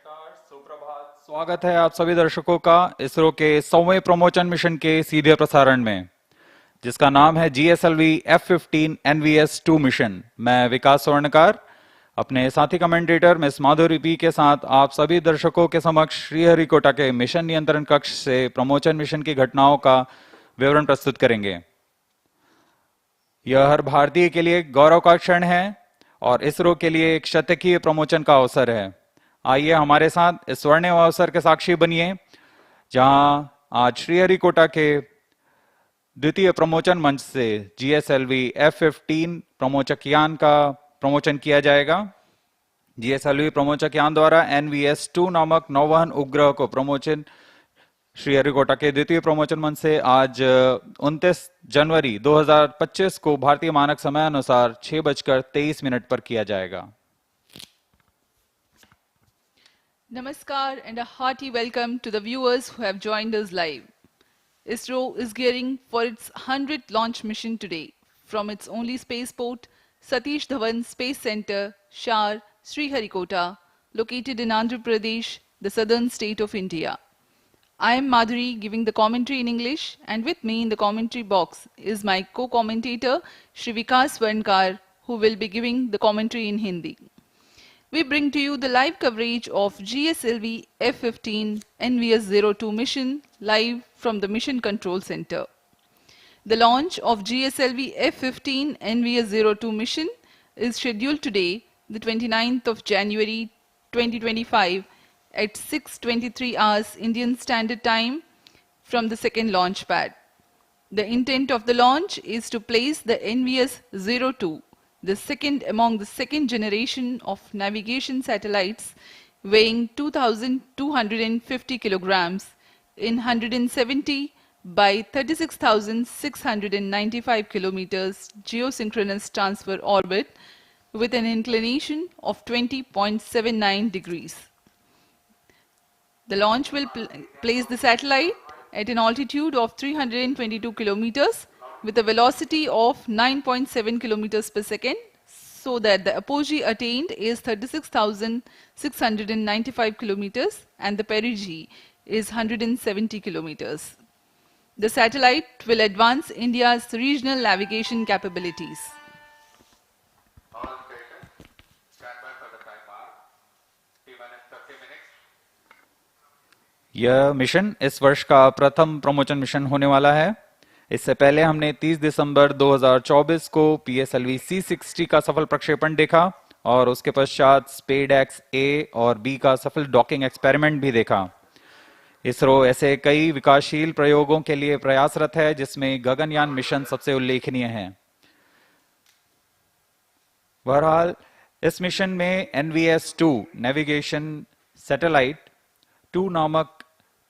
नमस्कार, सुप्रभात। स्वागत है आप सभी दर्शकों का इसरो के 100वें प्रमोशन मिशन के सीधे प्रसारण में, जिसका नाम है GSLV F15 NVS-02 मिशन। मैं विकास स्वर्णकार अपने साथी कमेंटेटर मिस माधुरी पी के साथ आप सभी दर्शकों के समक्ष श्रीहरिकोटा के मिशन नियंत्रण कक्ष से प्रमोशन मिशन की घटनाओं का विवरण प्रस्तुत करेंगे। यह हर भारतीय के लिए गौरव का क्षण है और इसरो के लिए एक शतकीय प्रमोशन का अवसर है। आइए हमारे साथ इस स्वर्णिम अवसर के साक्षी बनिए, जहां आज श्रीहरिकोटा के द्वितीय प्रमोशन मंच से GSLV F15 प्रमोचकयान का प्रमोशन किया जाएगा। GSLV प्रमोचकयान द्वारा NVS-02 नामक नौवहन उपग्रह को प्रमोशन श्रीहरिकोटा के द्वितीय प्रमोशन मंच से आज 29 जनवरी 2025 को भारतीय मानक समय अनुसार 6:23 पर किया जाएगा। Namaskar and a hearty welcome to the viewers who have joined us live. ISRO is gearing for its 100th launch mission today from its only spaceport, Satish Dhawan Space Centre, SHAR, Sriharikota, located in Andhra Pradesh, the southern state of India. I am Madhuri giving the commentary in English, and with me in the commentary box is my co-commentator Shri Vikas Swarnkar, who will be giving the commentary in Hindi. We bring to you the live coverage of GSLV F15 NVS-02 mission live from the Mission Control Center. The launch of GSLV F15 NVS-02 mission is scheduled today, the 29th of January 2025 at 6:23 hours Indian Standard Time from the second launch pad. The intent of the launch is to place the NVS-02, the second among the second generation of navigation satellites weighing 2,250 kilograms in 170 by 36,695 kilometers geosynchronous transfer orbit with an inclination of 20.79 degrees. The launch will place the satellite at an altitude of 322 kilometers with a velocity of 9.7 kilometers per second, so that the apogee attained is 36,695 kilometers and the perigee is 170 kilometers. The satellite will advance India's regional navigation capabilities. यह mission इस वर्ष का प्रथम promotion mission होने वाला है। इससे पहले हमने 30 दिसंबर 2024 को PSLV C60 का सफल प्रक्षेपण देखा और उसके पश्चात स्पेडएक्स A और B का सफल डॉकिंग एक्सपेरिमेंट भी देखा। इसरो ऐसे कई विकासशील प्रयोगों के लिए प्रयासरत है, जिसमें गगनयान मिशन सबसे उल्लेखनीय है। बहरहाल इस मिशन में NVS-02 नेविगेशन सैटेलाइट 2 नामक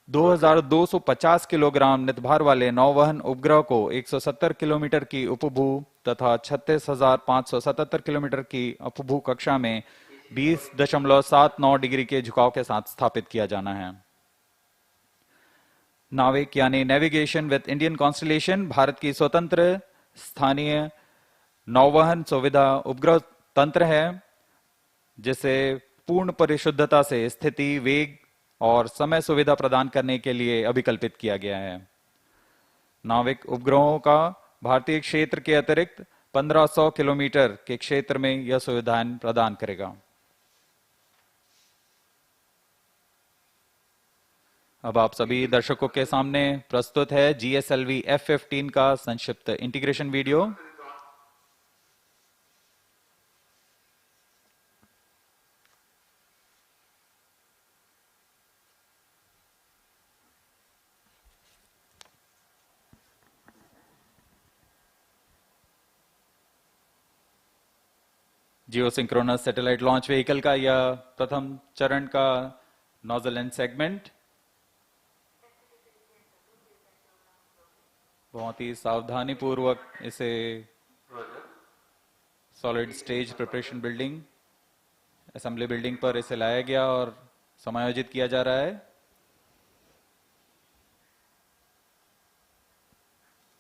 2250 किलोग्राम नितभार वाले नौवहन उपग्रह को 170 किलोमीटर की उपभू तथा 36,577 किलोमीटर की अपभू कक्षा में 20.79 डिग्री के झुकाव के साथ स्थापित किया जाना है। नाविक यानी navigation with Indian constellation Bharat की स्वतंत्र स्थानीय नौवहन सुविधा उपग्रह तंत्र है, जिसे पूर्ण परिशुद्धता से स्थिति, वेग और समय सुविधा प्रदान करने के लिए अभिकल्पित किया गया है। नाविक उपग्रहों का भारतीय क्षेत्र के अतिरिक्त 1500 किलोमीटर के क्षेत्र में यह सुविधाएं प्रदान करेगा। अब आप सभी दर्शकों के सामने प्रस्तुत है GSLV F15 का संक्षिप्त integration video. Geosynchronous satellite launch vehicle का यह प्रथम चरण का नोजल एंड सेगमेंट बहुत ही सावधानी पूर्वक इसे solid stage preparation building, assembly building पर इसे लाया गया और समायोजित किया जा रहा है।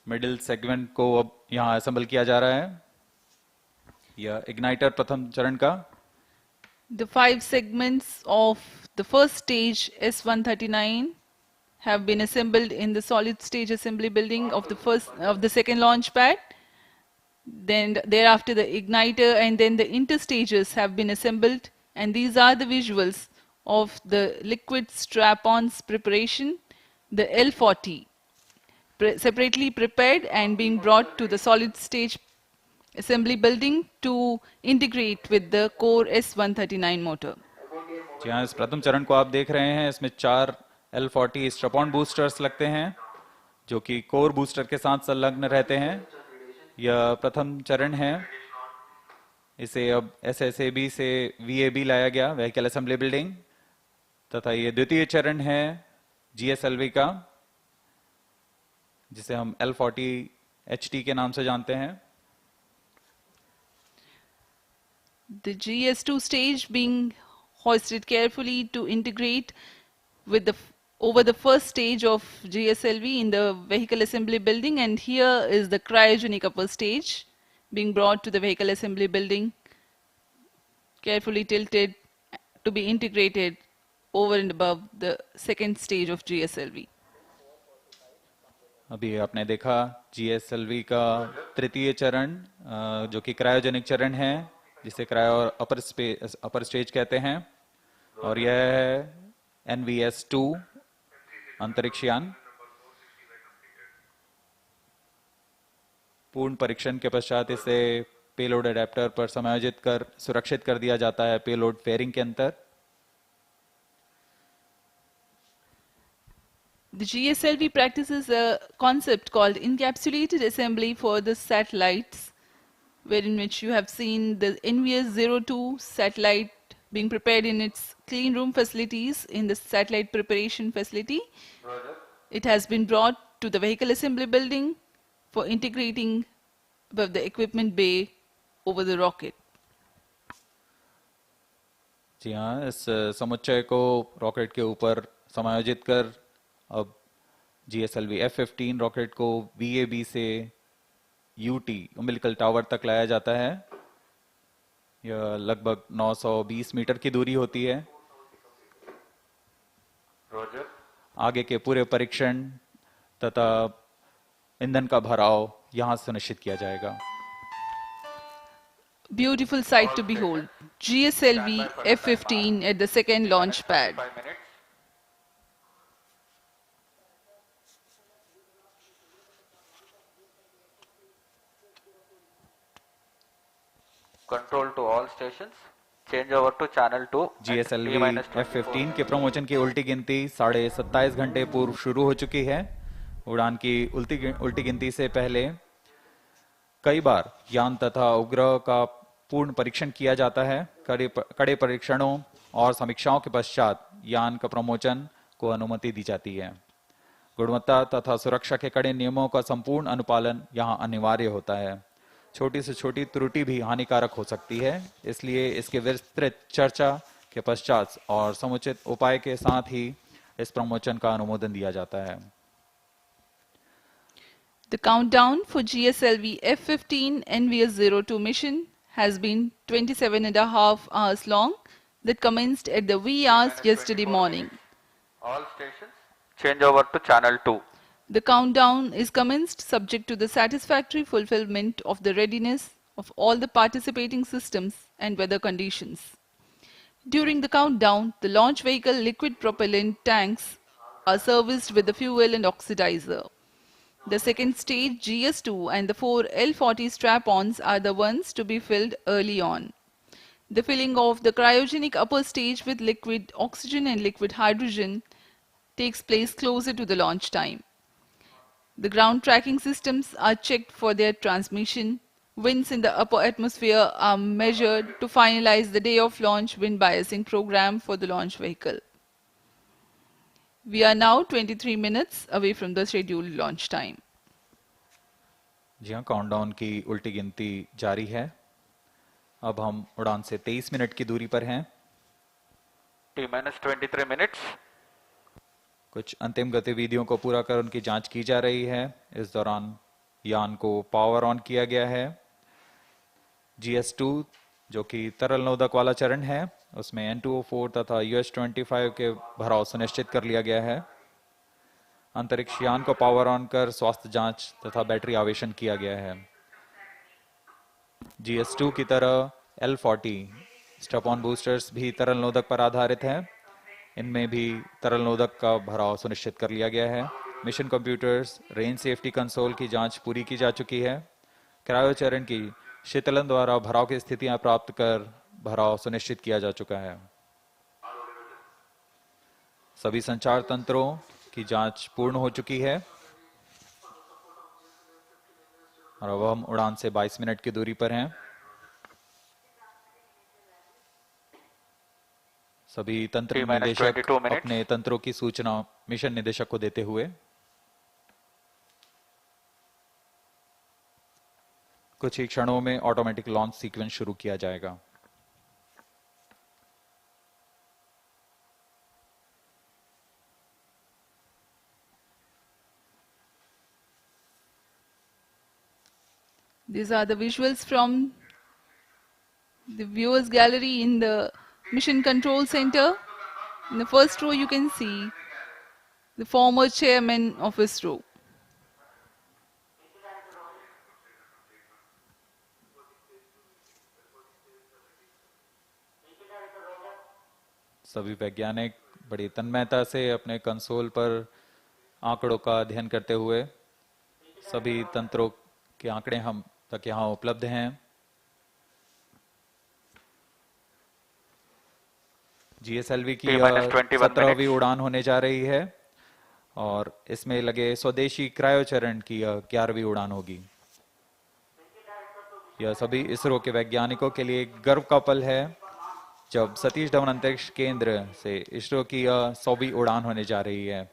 मिडिल सेगमेंट को अब यहां असेंबल किया जा रहा है। यह इग्नाइटर प्रथम चरण का The 5 segments of the first stage S139 have been assembled in the solid stage assembly building of the second launch pad. Then thereafter the igniter and then the interstages have been assembled, and these are the visuals of the liquid strap-ons preparation, the L40, separately prepared and being brought to the solid stage assembly building to integrate with the core S139 motor. जी हाँ, इस प्रथम चरण को आप देख रहे हैं, इसमें 4 L40 स्ट्रैप-ऑन बूस्टर्स लगते हैं जो कि कोर बूस्टर के साथ संलग्न रहते हैं। यह प्रथम चरण है। इसे अब SSAB से VAB लाया गया, व्हीकल असेंबली बिल्डिंग, तथा ये द्वितीय चरण है GSLV का, जिसे हम L40 HT के नाम से जानते हैं। The GS2 stage being hoisted carefully to integrate with over the first stage of GSLV in the vehicle assembly building, and here is the cryogenic upper stage being brought to the vehicle assembly building, carefully tilted to be integrated over and above the second stage of GSLV. अभी आपने देखा GSLV का तृतीय चरण जो कि cryogenic चरण है, जिसे क्रायो अपर स्टेज कहते हैं, और यह है NVS-02 अंतरिक्ष यान। पूर्ण परीक्षण के पश्चात इसे पेलोड अडेप्टर पर समायोजित कर सुरक्षित कर दिया जाता है पेलोड फेयरिंग के अंदर। The GSLV practices a concept called encapsulated assembly for the satellites, wherein which you have seen the NVS-02 satellite being prepared in its clean room facilities in the satellite preparation facility. It has been brought to the vehicle assembly building for integrating above the equipment bay over the rocket. जी हाँ, इस समुच्चय को rocket के ऊपर समायोजित कर अब GSLV-F15 rocket को VAB से UT उम्बिलिकल टावर तक लाया जाता है। यह लगभग 920 मीटर की दूरी होती है। आगे के पूरे परीक्षण तथा ईंधन का भराव यहां सुनिश्चित किया जाएगा। Beautiful sight to behold. GSLV-F15 at the second launch pad. Control to all stations. Change over to channel 2. GSLV-F15 के प्रमोशन की उल्टी गिनती 27.5 घंटे पूर्व शुरू हो चुकी है। उड़ान की उल्टी गिनती से पहले कई बार यान तथा उपग्रह का पूर्ण परीक्षण किया जाता है। कड़े परीक्षणों और समीक्षाओं के पश्चात यान का प्रमोशन को अनुमति दी जाती है। गुणवत्ता तथा सुरक्षा के कड़े नियमों का संपूर्ण अनुपालन यहाँ अनिवार्य होता है। छोटी से छोटी त्रुटि भी हानिकारक हो सकती है, इसलिए इसके विस्तृत चर्चा के पश्चात और समुचित उपाय के साथ ही इस प्रमोशन का अनुमोदन दिया जाता है। The countdown for GSLV-F15 NVS-02 mission has been 27.5 hours long, that commenced at the wee hours yesterday morning. All stations change over to channel 2. The countdown is commenced subject to the satisfactory fulfillment of the readiness of all the participating systems and weather conditions. During the countdown, the launch vehicle liquid propellant tanks are serviced with the fuel and oxidizer. The second stage GS2 and the 4 L40 strap-ons are the ones to be filled early on. The filling of the cryogenic upper stage with liquid oxygen and liquid hydrogen takes place closer to the launch time. The ground tracking systems are checked for their transmission. Winds in the upper atmosphere are measured to finalize the day of launch wind biasing program for the launch vehicle. We are now 23 minutes away from the scheduled launch time. जी हाँ, countdown की उल्टी गिनती जारी है। अब हम उड़ान से 23 मिनट की दूरी पर हैं। T-23 minutes. कुछ अंतिम गतिविधियों को पूरा कर उनकी जांच की जा रही है। इस दौरान यान को पावर ऑन किया गया है। GS2 जो कि तरल नोदक वाला चरण है, उसमें N2O4 तथा US-25 के भराव सुनिश्चित कर लिया गया है। अंतरिक्ष यान को पावर ऑन कर स्वास्थ्य जांच तथा बैटरी आवेशन किया गया है। GS2 की तरह L40 स्ट्रैप ऑन बूस्टर्स भी तरल नोदक पर आधारित हैं। इनमें भी तरल नोदक का भराव सुनिश्चित कर लिया गया है। Mission computers, range safety console की जांच पूरी की जा चुकी है। क्रायोचरण की शीतलन द्वारा भराव की स्थितियां प्राप्त कर भराव सुनिश्चित किया जा चुका है। सभी संचार तंत्रों की जांच पूर्ण हो चुकी है और अब हम उड़ान से 22 मिनट की दूरी पर हैं। सभी तंत्र निदेशक अपने तंत्रों की सूचना मिशन निदेशक को देते हुए कुछ ही क्षणों में ऑटोमेटिक लॉन्च सीक्वेंस शुरू किया जाएगा। These are the visuals from the viewers gallery in the Mission Control Center. In the first row you can see the former chairman of ISRO. सभी वैज्ञानिक बड़ी तन्मयता से अपने कंसोल पर आंकड़ों का अध्ययन करते हुए सभी तंत्रों के आंकड़े हम तक यहां उपलब्ध हैं। GSLV की 17वीं उड़ान होने जा रही है और इसमें लगे स्वदेशी क्रायोचरण की 11वीं उड़ान होगी। यह सभी इसरो के वैज्ञानिकों के लिए गर्व का पल है जब सतीश धवन अंतरिक्ष केंद्र से इसरो की 100वीं उड़ान होने जा रही है।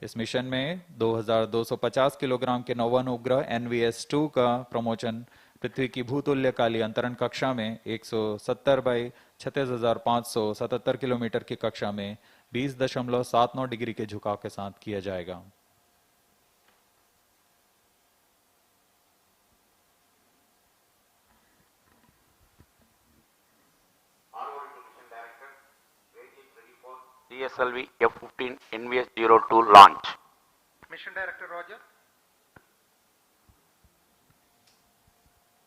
इस मिशन में 2250 किलोग्राम के नौवन उपग्रह NVS-02 का प्रमोशन पृथ्वी की भूतुल्यकालीय अंतरण कक्षा में 170 बाई 36,577 किलोमीटर की कक्षा में 20.79 डिग्री के झुकाव के साथ किया जाएगा। GSLV-F15 NVS-02 launch. Mission Director Roger.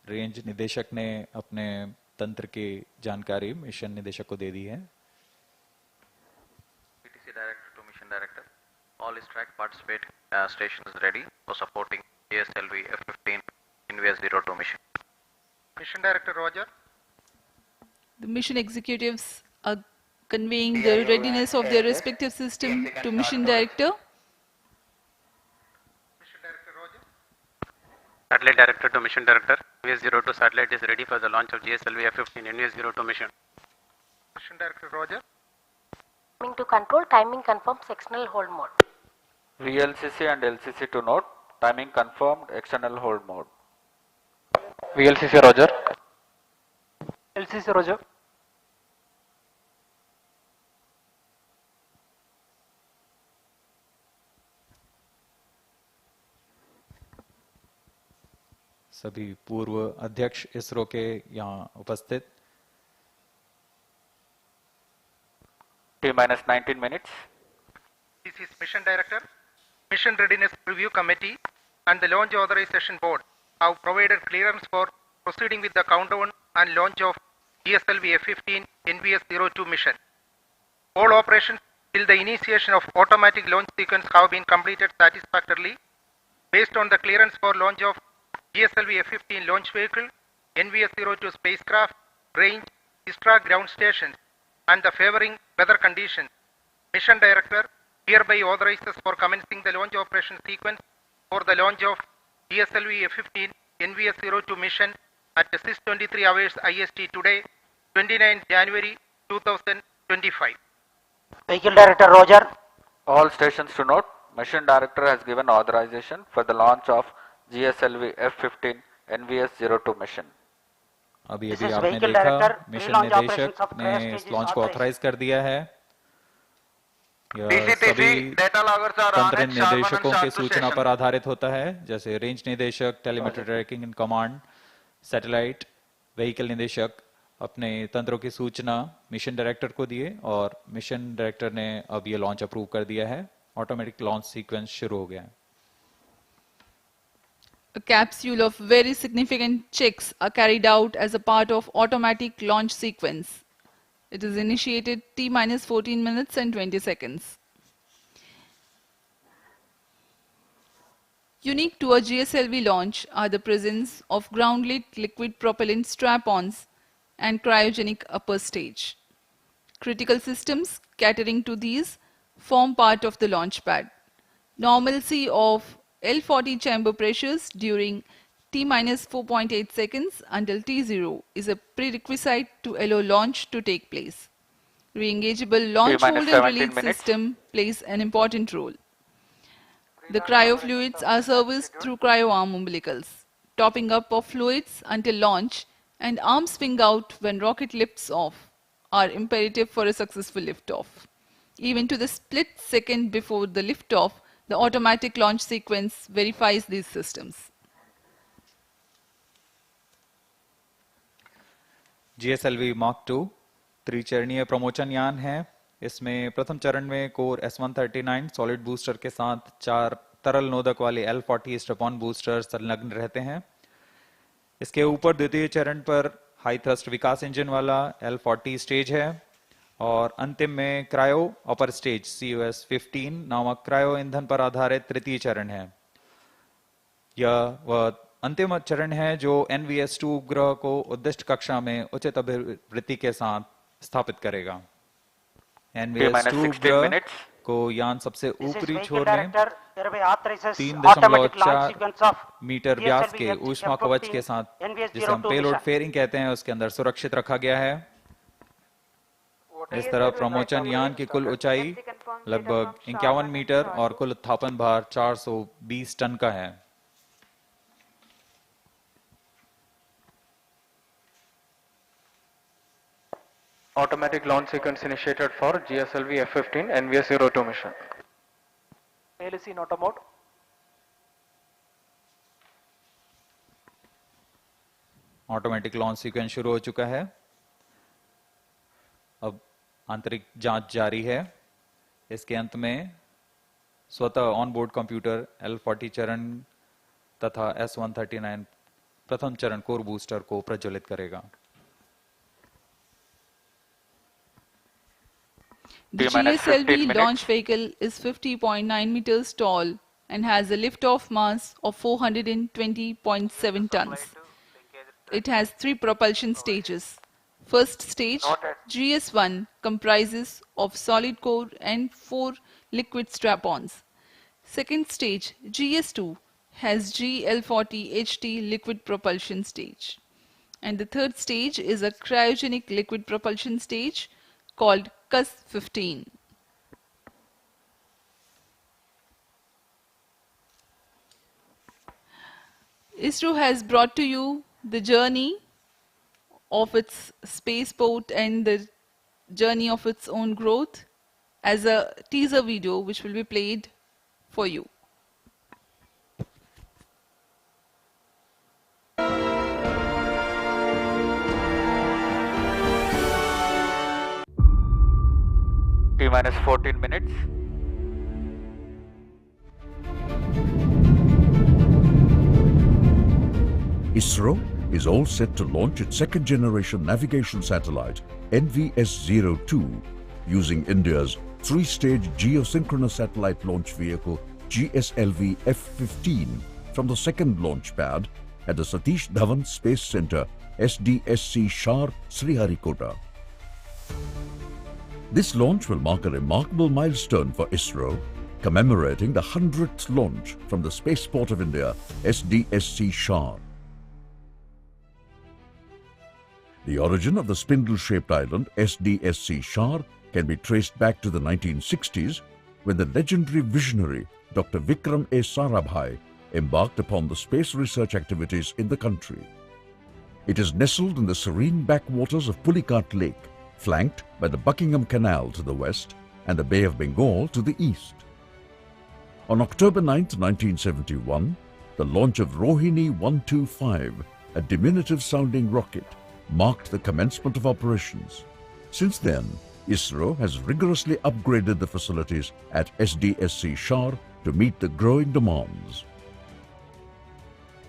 Range निदेशक ने अपने तंत्र की जानकारी मिशन निदेशक को दे दी है। PTC Director to Mission Director. All track participate stations ready for supporting GSLV-F15 NVS-02 mission. Mission Director Roger. The mission executives are conveying the readiness of their respective system to Mission Director. Mission Director Roger. Satellite Director to Mission Director. NVS-02 satellite is ready for the launch of GSLV-F15 NVS-02 mission. Mission Director Roger. Coming to control, timing confirmed, sectional hold mode. VLCC and LCC to note, timing confirmed, external hold mode. VLCC Roger. LCC Roger. सभी पूर्व अध्यक्ष इसरो के यहाँ उपस्थित। T-19 minutes. This is Mission Director. Mission Readiness Review Committee and the Launch Authorization Board have provided clearance for proceeding with the countdown and launch of GSLV-F15 NVS-02 mission. All operations till the initiation of automatic launch sequence have been completed satisfactorily. Based on the clearance for launch of GSLV-F15 launch vehicle, NVS-02 spacecraft, range, ISRO ground stations, and the favoring weather conditions, Mission Director hereby authorizes for commencing the launch operation sequence for the launch of GSLV-F15 NVS-02 mission at 6:23 hours IST today, 29 January 2025. Vehicle Director Roger. All stations to note, Mission Director has given authorization for the launch of GSLV-F15 NVS-02 mission. अभी आपने देखा mission निदेशक ने इस launch को authorise कर दिया है। यह सभी तंत्र निदेशकों के सूचना पर आधारित होता है, जैसे रेंज निदेशक, telemetry tracking in command, satellite, vehicle निदेशक अपने तंत्रों की सूचना मिशन डायरेक्टर को दिए और मिशन डायरेक्टर ने अब ये लॉन्च अप्रूव कर दिया है। ऑटोमेटिक लॉन्च सीक्वेंस शुरू हो गया है। A capsule of very significant checks are carried out as a part of automatic launch sequence. It is initiated T-minus 14 minutes and 20 seconds. Unique to a GSLV launch are the presence of ground-lit liquid propellant strap-ons and cryogenic upper stage. Critical systems catering to these form part of the launch pad. Normalcy of L40 chamber pressures during T-minus 4.8 seconds until T0 is a prerequisite to allow launch to take place. Re-engageable launch hold and release system plays an important role. The cryofluids are serviced through cryo-arm umbilicals, topping up of fluids until launch and arm swing out when rocket lifts off are imperative for a successful liftoff. Even to the split second before the liftoff, the automatic launch sequence verifies these systems. GSLV Mark II त्रिचरणीय प्रमोचन यान है। इसमें प्रथम चरण में core S139 solid booster के साथ 4 तरल नोदक वाले L40 स्ट्रैप-ऑन बूस्टर संलग्न रहते हैं। इसके ऊपर द्वितीय चरण पर हाई थ्रस्ट विकास इंजन वाला L40 स्टेज है और अंतिम में क्रायो अपर स्टेज COS-15 नामक क्रायो ईंधन पर आधारित तृतीय चरण है। यह वह अंतिम चरण है जो NVS-2 उपग्रह को उद्दिष्ट कक्षा में उचित अभिवृत्ति के साथ स्थापित करेगा। NVS-2 उपग्रह को यान सबसे ऊपरी छोर में 3.4 मीटर व्यास के ऊष्मा कवच के साथ, जिसे हम पेलोड फेयरिंग कहते हैं, उसके अंदर सुरक्षित रखा गया है। इस तरह प्रमोचन यान की कुल ऊंचाई लगभग 51 मीटर और कुल उत्थापन भार 420 टन का है। Automatic launch sequence initiated for GSLV-F15 NVS-02 mission. ALC in auto mode. Automatic launch sequence शुरू हो चुका है। अब आंतरिक जांच जारी है। इसके अंत में स्वतः ऑन बोर्ड कंप्यूटर L40 चरण तथा S139 प्रथम चरण कोर बूस्टर को प्रज्वलित करेगा। The GSLV launch vehicle is 50.9 meters tall and has a liftoff mass of 420.7 tons. It has 3 propulsion stages. First stage, GS1, comprises of solid core and 4 liquid strap-ons. Second stage, GS2, has GL40 HT liquid propulsion stage. And the third stage is a cryogenic liquid propulsion stage called CUS-15. ISRO has brought to you the journey of its spaceport and the journey of its own growth as a teaser video which will be played for you. T-minus 14 minutes. ISRO is all set to launch its second-generation navigation satellite, NVS-02, using India's 3-stage geosynchronous satellite launch vehicle, GSLV-F15, from the second launch pad at the Satish Dhawan Space Centre, SDSC SHAR, Sriharikota. This launch will mark a remarkable milestone for ISRO, commemorating the 100th launch from the Spaceport of India, SDSC SHAR. The origin of the spindle-shaped island, SDSC SHAR, can be traced back to the 1960s, when the legendary visionary Dr. Vikram A. Sarabhai embarked upon the space research activities in the country. It is nestled in the serene backwaters of Pulicat Lake, flanked by the Buckingham Canal to the west and the Bay of Bengal to the east. On October 9, 1971, the launch of Rohini 125, a diminutive-sounding rocket, marked the commencement of operations. Since then, ISRO has rigorously upgraded the facilities at SDSC SHAR to meet the growing demands.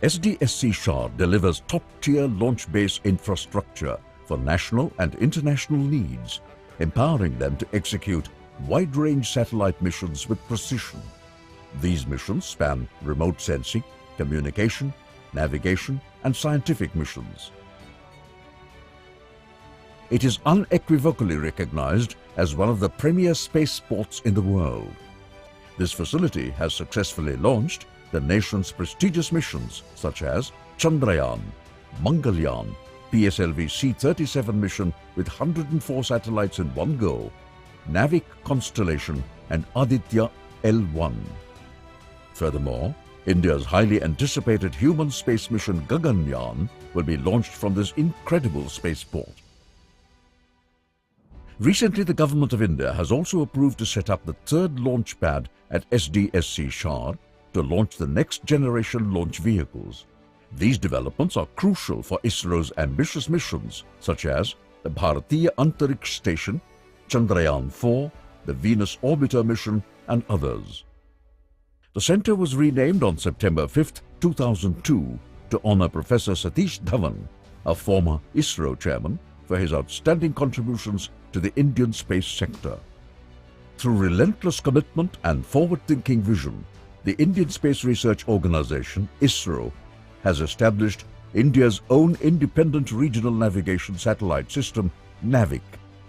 SDSC SHAR delivers top-tier launch base infrastructure for national and international needs, empowering them to execute wide-range satellite missions with precision. These missions span remote sensing, communication, navigation, and scientific missions. It is unequivocally recognized as one of the premier spaceports in the world. This facility has successfully launched the nation's prestigious missions such as Chandrayaan, Mangalyaan, PSLV-C-37 mission with 104 satellites in one go, Navik Constellation, and Aditya L1. Furthermore, India's highly anticipated human space mission Gaganyaan will be launched from this incredible spaceport. Recently, the Government of India has also approved to set up the third launch pad at SDSC SHAR to launch the next generation launch vehicles. These developments are crucial for ISRO's ambitious missions such as the Bharatiya Antariksh Station, Chandrayaan-4, the Venus Orbiter mission, and others. The centre was renamed on September 5, 2002 to honour Professor Satish Dhawan, a former ISRO chairman, for his outstanding contributions to the Indian space sector. Through relentless commitment and forward-thinking vision, the Indian Space Research Organisation, ISRO, has established India's own independent regional navigation satellite system, NAVIC.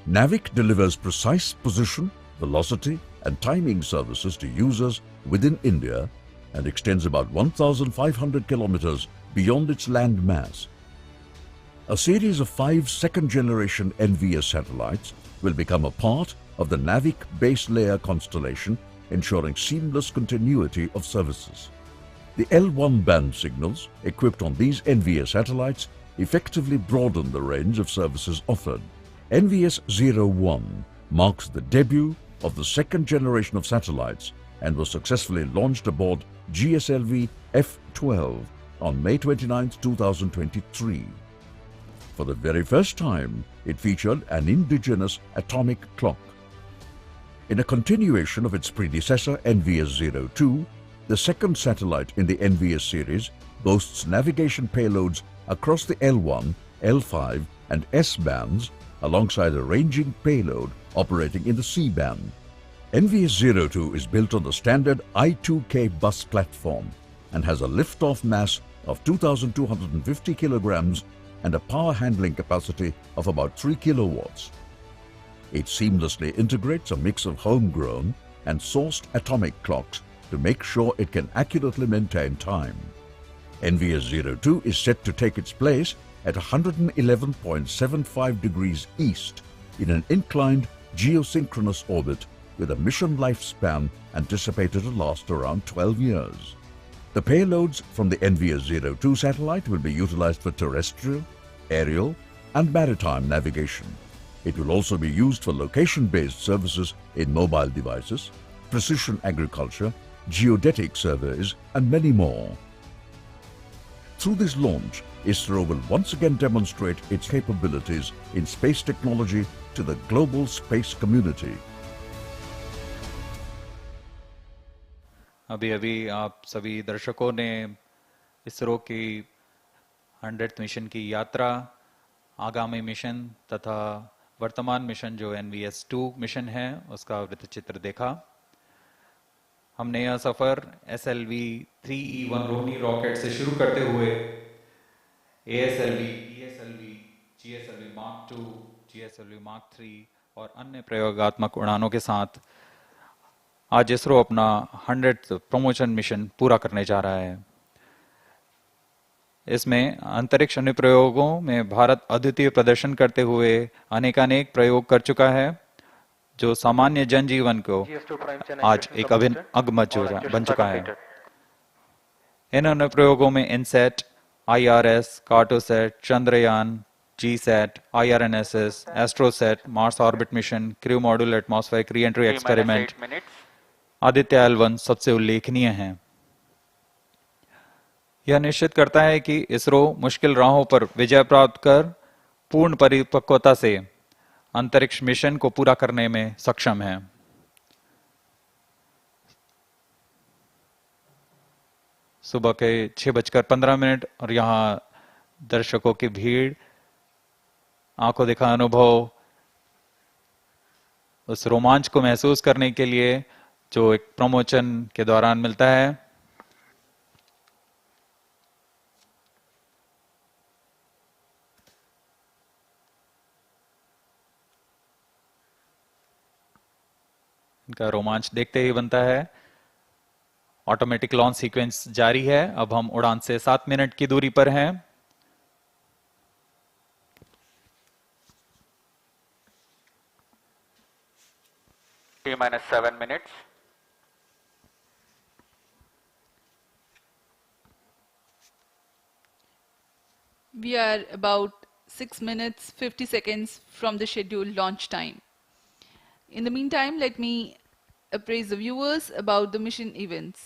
NAVIC delivers precise position, velocity, and timing services to users within India and extends about 1,500 kilometers beyond its land mass. A series of 5 second-generation NVS satellites will become a part of the NAVIC base layer constellation, ensuring seamless continuity of services. The L1 band signals equipped on these NVS satellites effectively broaden the range of services offered. NVS-01 marks the debut of the second generation of satellites and was successfully launched aboard GSLV-F15 on May 29, 2023. For the very first time, it featured an indigenous atomic clock. In a continuation of its predecessor NVS-02, the second satellite in the NVS series boasts navigation payloads across the L1, L5 and S bands alongside a ranging payload operating in the C band. NVS-02 is built on the standard I2K bus platform and has a liftoff mass of 2,250 kilograms and a power handling capacity of about 3 kilowatts. It seamlessly integrates a mix of homegrown and sourced atomic clocks to make sure it can accurately maintain time. NVS-02 is set to take its place at 111.75 degrees east in an inclined geosynchronous orbit with a mission lifespan anticipated to last around 12 years. The payloads from the NVS-02 satellite will be utilized for terrestrial, aerial, and maritime navigation. It will also be used for location-based services in mobile devices, precision agriculture, geodetic surveys, and many more. Through this launch, ISRO will once again demonstrate its capabilities in space technology to the global space community. अभी अभी आप सभी दर्शकों ने इसरो की 100th mission की यात्रा, आगामी मिशन तथा वर्तमान मिशन जो NVS-2 मिशन है उसका वृत्तचित्र देखा। हमने यह सफर SLV-3E1 रोहिणी रॉकेट से शुरू करते हुए ASLV, ESLV, GSLV Mark II, GSLV Mark III और अन्य प्रयोगात्मक उड़ानों के साथ आज इसरो अपना 100th प्रमोशन मिशन पूरा करने जा रहा है। इसमें अंतरिक्ष अनुप्रयोगों में भारत अद्वितीय प्रदर्शन करते हुए अनेकानेक प्रयोग कर चुका है, जो सामान्य जनजीवन को आज एक अभिन्न अंग बन चुका है। इन अनुप्रयोगों में INSAT, IRS, Cartosat, Chandrayaan, GSAT, IRNSS, Astrosat, Mars orbit mission, crew module atmospheric re-entry experiment, Aditya L1 सबसे उल्लेखनीय हैं। यह निश्चित करता है कि इसरो मुश्किल राहों पर विजय प्राप्त कर पूर्ण परिपक्वता से अंतरिक्ष मिशन को पूरा करने में सक्षम है। सुबह के 6:15 और यहाँ दर्शकों की भीड़, आंखों देखा अनुभव, उस रोमांच को महसूस करने के लिए जो एक प्रमोशन के दौरान मिलता है। इनका रोमांच देखते ही बनता है। ऑटोमेटिक लॉन्च सीक्वेंस जारी है। अब हम उड़ान से 7 मिनट की दूरी पर हैं। T-7 minutes. We are about 6 minutes 50 seconds from the scheduled launch time. In the meantime, let me appraise the viewers about the mission events.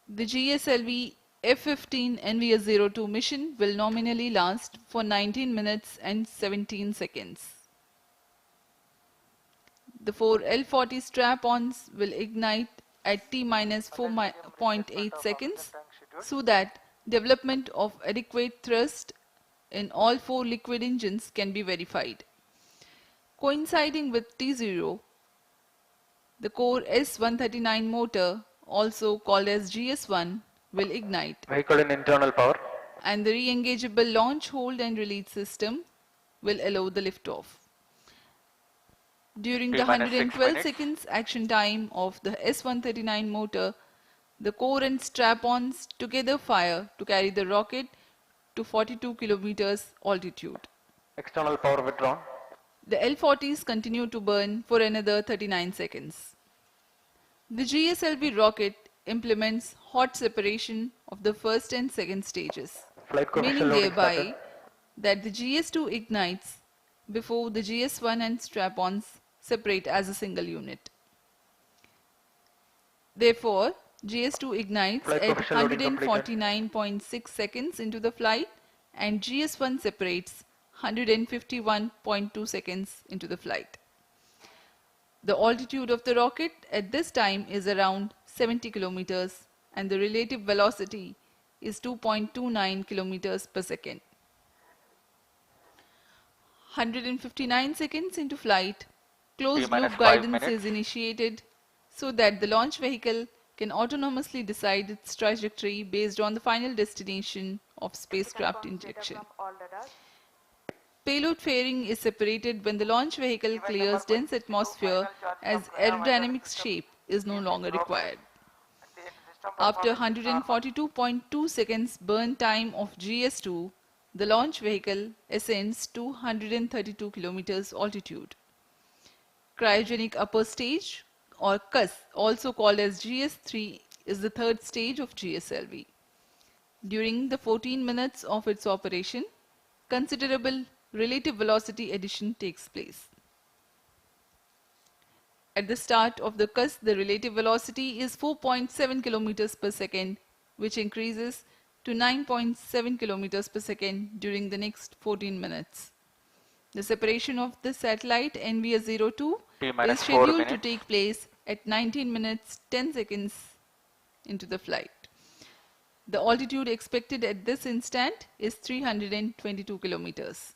The GSLV-F15 NVS-02 mission will nominally last for 19 minutes and 17 seconds. The 4 L40 strap-ons will ignite at T-minus 4.8 seconds so that development of adequate thrust in all 4 liquid engines can be verified. Coinciding with T0, the core S139 motor, also called as GS1, will ignite. Vehicle in internal power. And the re-engageable launch, hold and release system will allow the liftoff. During the 112 seconds action time of the S139 motor, the core and strap-ons together fire to carry the rocket to 42 kilometers altitude. External power withdrawn. The L40s continue to burn for another 39 seconds. The GSLV rocket implements hot separation of the first and second stages, meaning thereby that the GS2 ignites before the GS1 and strap-ons separate as a single unit. Therefore, GS2 ignites at 149.6 seconds into the flight and GS1 separates 151.2 seconds into the flight. The altitude of the rocket at this time is around 70 kilometers and the relative velocity is 2.29 kilometers per second. 159 seconds into flight, closed loop guidance is initiated so that the launch vehicle can autonomously decide its trajectory based on the final destination of spacecraft injection. Payload fairing is separated when the launch vehicle clears dense atmosphere as aerodynamic shape is no longer required. After 142.2 seconds burn time of GS2, the launch vehicle ascends to 132 kilometers altitude. Cryogenic upper stage or CUS, also called as GS3, is the third stage of GSLV. During the 14 minutes of its operation, considerable relative velocity addition takes place. At the start of the CUS, the relative velocity is 4.7 kilometers per second, which increases to 9.7 kilometers per second during the next 14 minutes. The separation of the satellite NVS-02 is scheduled to take place at 19 minutes 10 seconds into the flight. The altitude expected at this instant is 322 kilometers.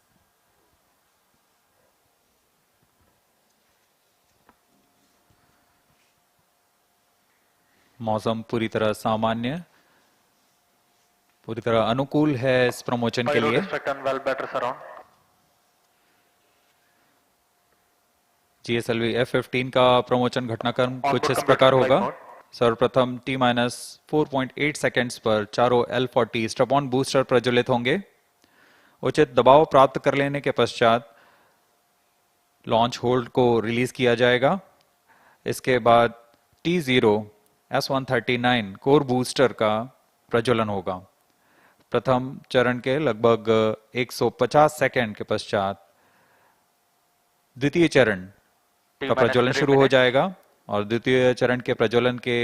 मौसम पूरी तरह सामान्य, पूरी तरह अनुकूल है इस promotion के लिए। GSLV F15 का प्रमोशन घटनाक्रम कुछ इस प्रकार होगा। सर्वप्रथम T-4.8 सेकेंड्स पर चारों L40 स्ट्रैप-ऑन बूस्टर प्रज्वलित होंगे। उचित दबाव प्राप्त कर लेने के पश्चात लॉन्च होल्ड को रिलीज किया जाएगा। इसके बाद T0 S139 कोर बूस्टर का प्रज्वलन होगा। प्रथम चरण के लगभग 150 सेकेंड के पश्चात द्वितीय चरण का प्रज्वलन शुरू हो जाएगा और द्वितीय चरण के प्रज्वलन के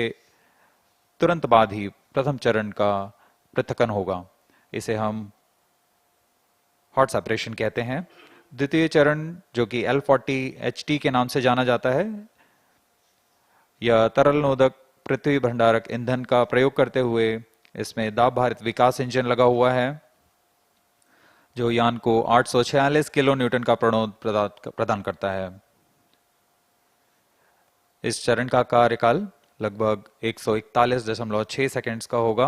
तुरंत बाद ही प्रथम चरण का पृथक्करण होगा। इसे हम हॉट सेपरेशन कहते हैं। द्वितीय चरण जो कि L40HT के नाम से जाना जाता है, यह तरल नोदक पृथ्वी भंडारक ईंधन का प्रयोग करते हुए इसमें दाब भारित विकास इंजन लगा हुआ है जो यान को 846 किलो न्यूटन का प्रणोद प्रदान करता है। इस चरण का कार्यकाल लगभग 141.6 सेकंड्स का होगा।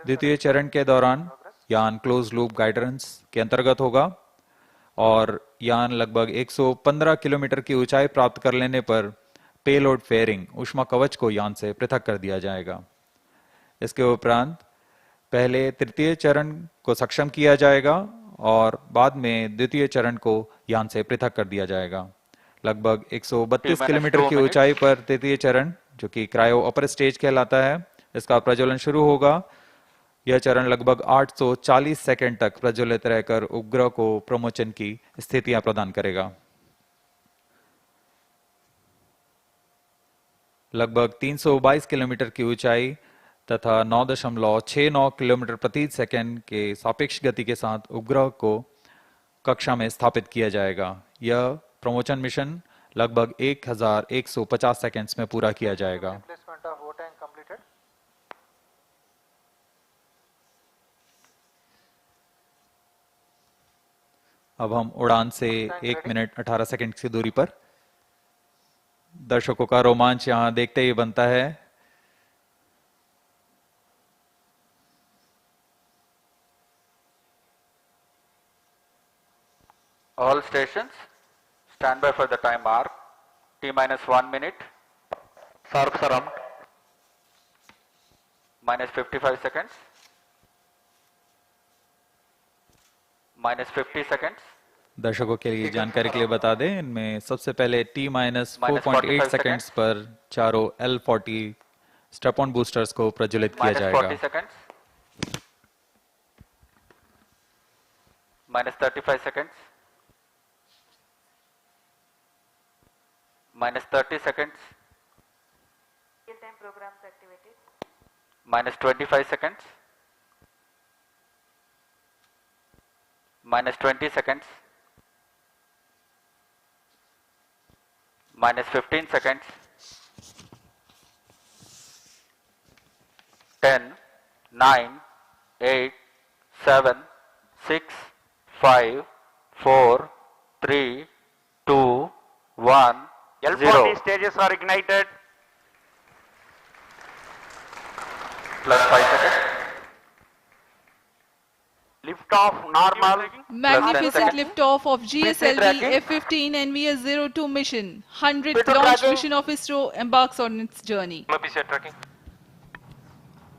द्वितीय चरण के दौरान यान क्लोज लूप गाइडेंस के अंतर्गत होगा और यान लगभग 115 किलोमीटर की ऊंचाई प्राप्त कर लेने पर पेलोड फेयरिंग ऊष्मा कवच को यान से पृथक कर दिया जाएगा। इसके उपरांत पहले तृतीय चरण को सक्षम किया जाएगा और बाद में द्वितीय चरण को यान से पृथक कर दिया जाएगा। लगभग 132 किलोमीटर की ऊंचाई पर तृतीय चरण जो कि क्रायो अपर स्टेज कहलाता है, इसका प्रज्वलन शुरू होगा। यह चरण लगभग 840 सेकंड तक प्रज्वलित रहकर उपग्रह को प्रमोचन की स्थितियां प्रदान करेगा। लगभग 322 किलोमीटर की ऊंचाई तथा 9.69 किलोमीटर प्रति सेकंड के सापेक्ष गति के साथ उपग्रह को कक्षा में स्थापित किया जाएगा। यह प्रमोचन मिशन लगभग 1150 सेकंड्स में पूरा किया जाएगा। अब हम उड़ान से 1 मिनट 18 सेकंड की दूरी पर, दर्शकों का रोमांच यहां देखते ही बनता है। All stations, stand by for the time mark. T-1 minute. Sharp surround. -55 seconds. -50 seconds. दर्शकों के लिए जानकारी के लिए बता दें, इनमें सबसे पहले T-4.8 सेकंड्स पर चारों L40 स्ट्रैप-ऑन बूस्टर्स को प्रज्वलित किया जाएगा। -40 seconds. -35 seconds. -30 seconds. Real-time programs activated. -25 seconds. -20 seconds. -15 seconds. 10, 9, 8, 7, 6, 5, 4, 3, 2, 1, L40 0. stages are ignited. Plus 5 seconds. Liftoff normal. Magnificent seconds. liftoff of tracking. GSLV-F15 NVS-02 mission. 100th Speed launch tracking. mission of ISRO embarks on its journey.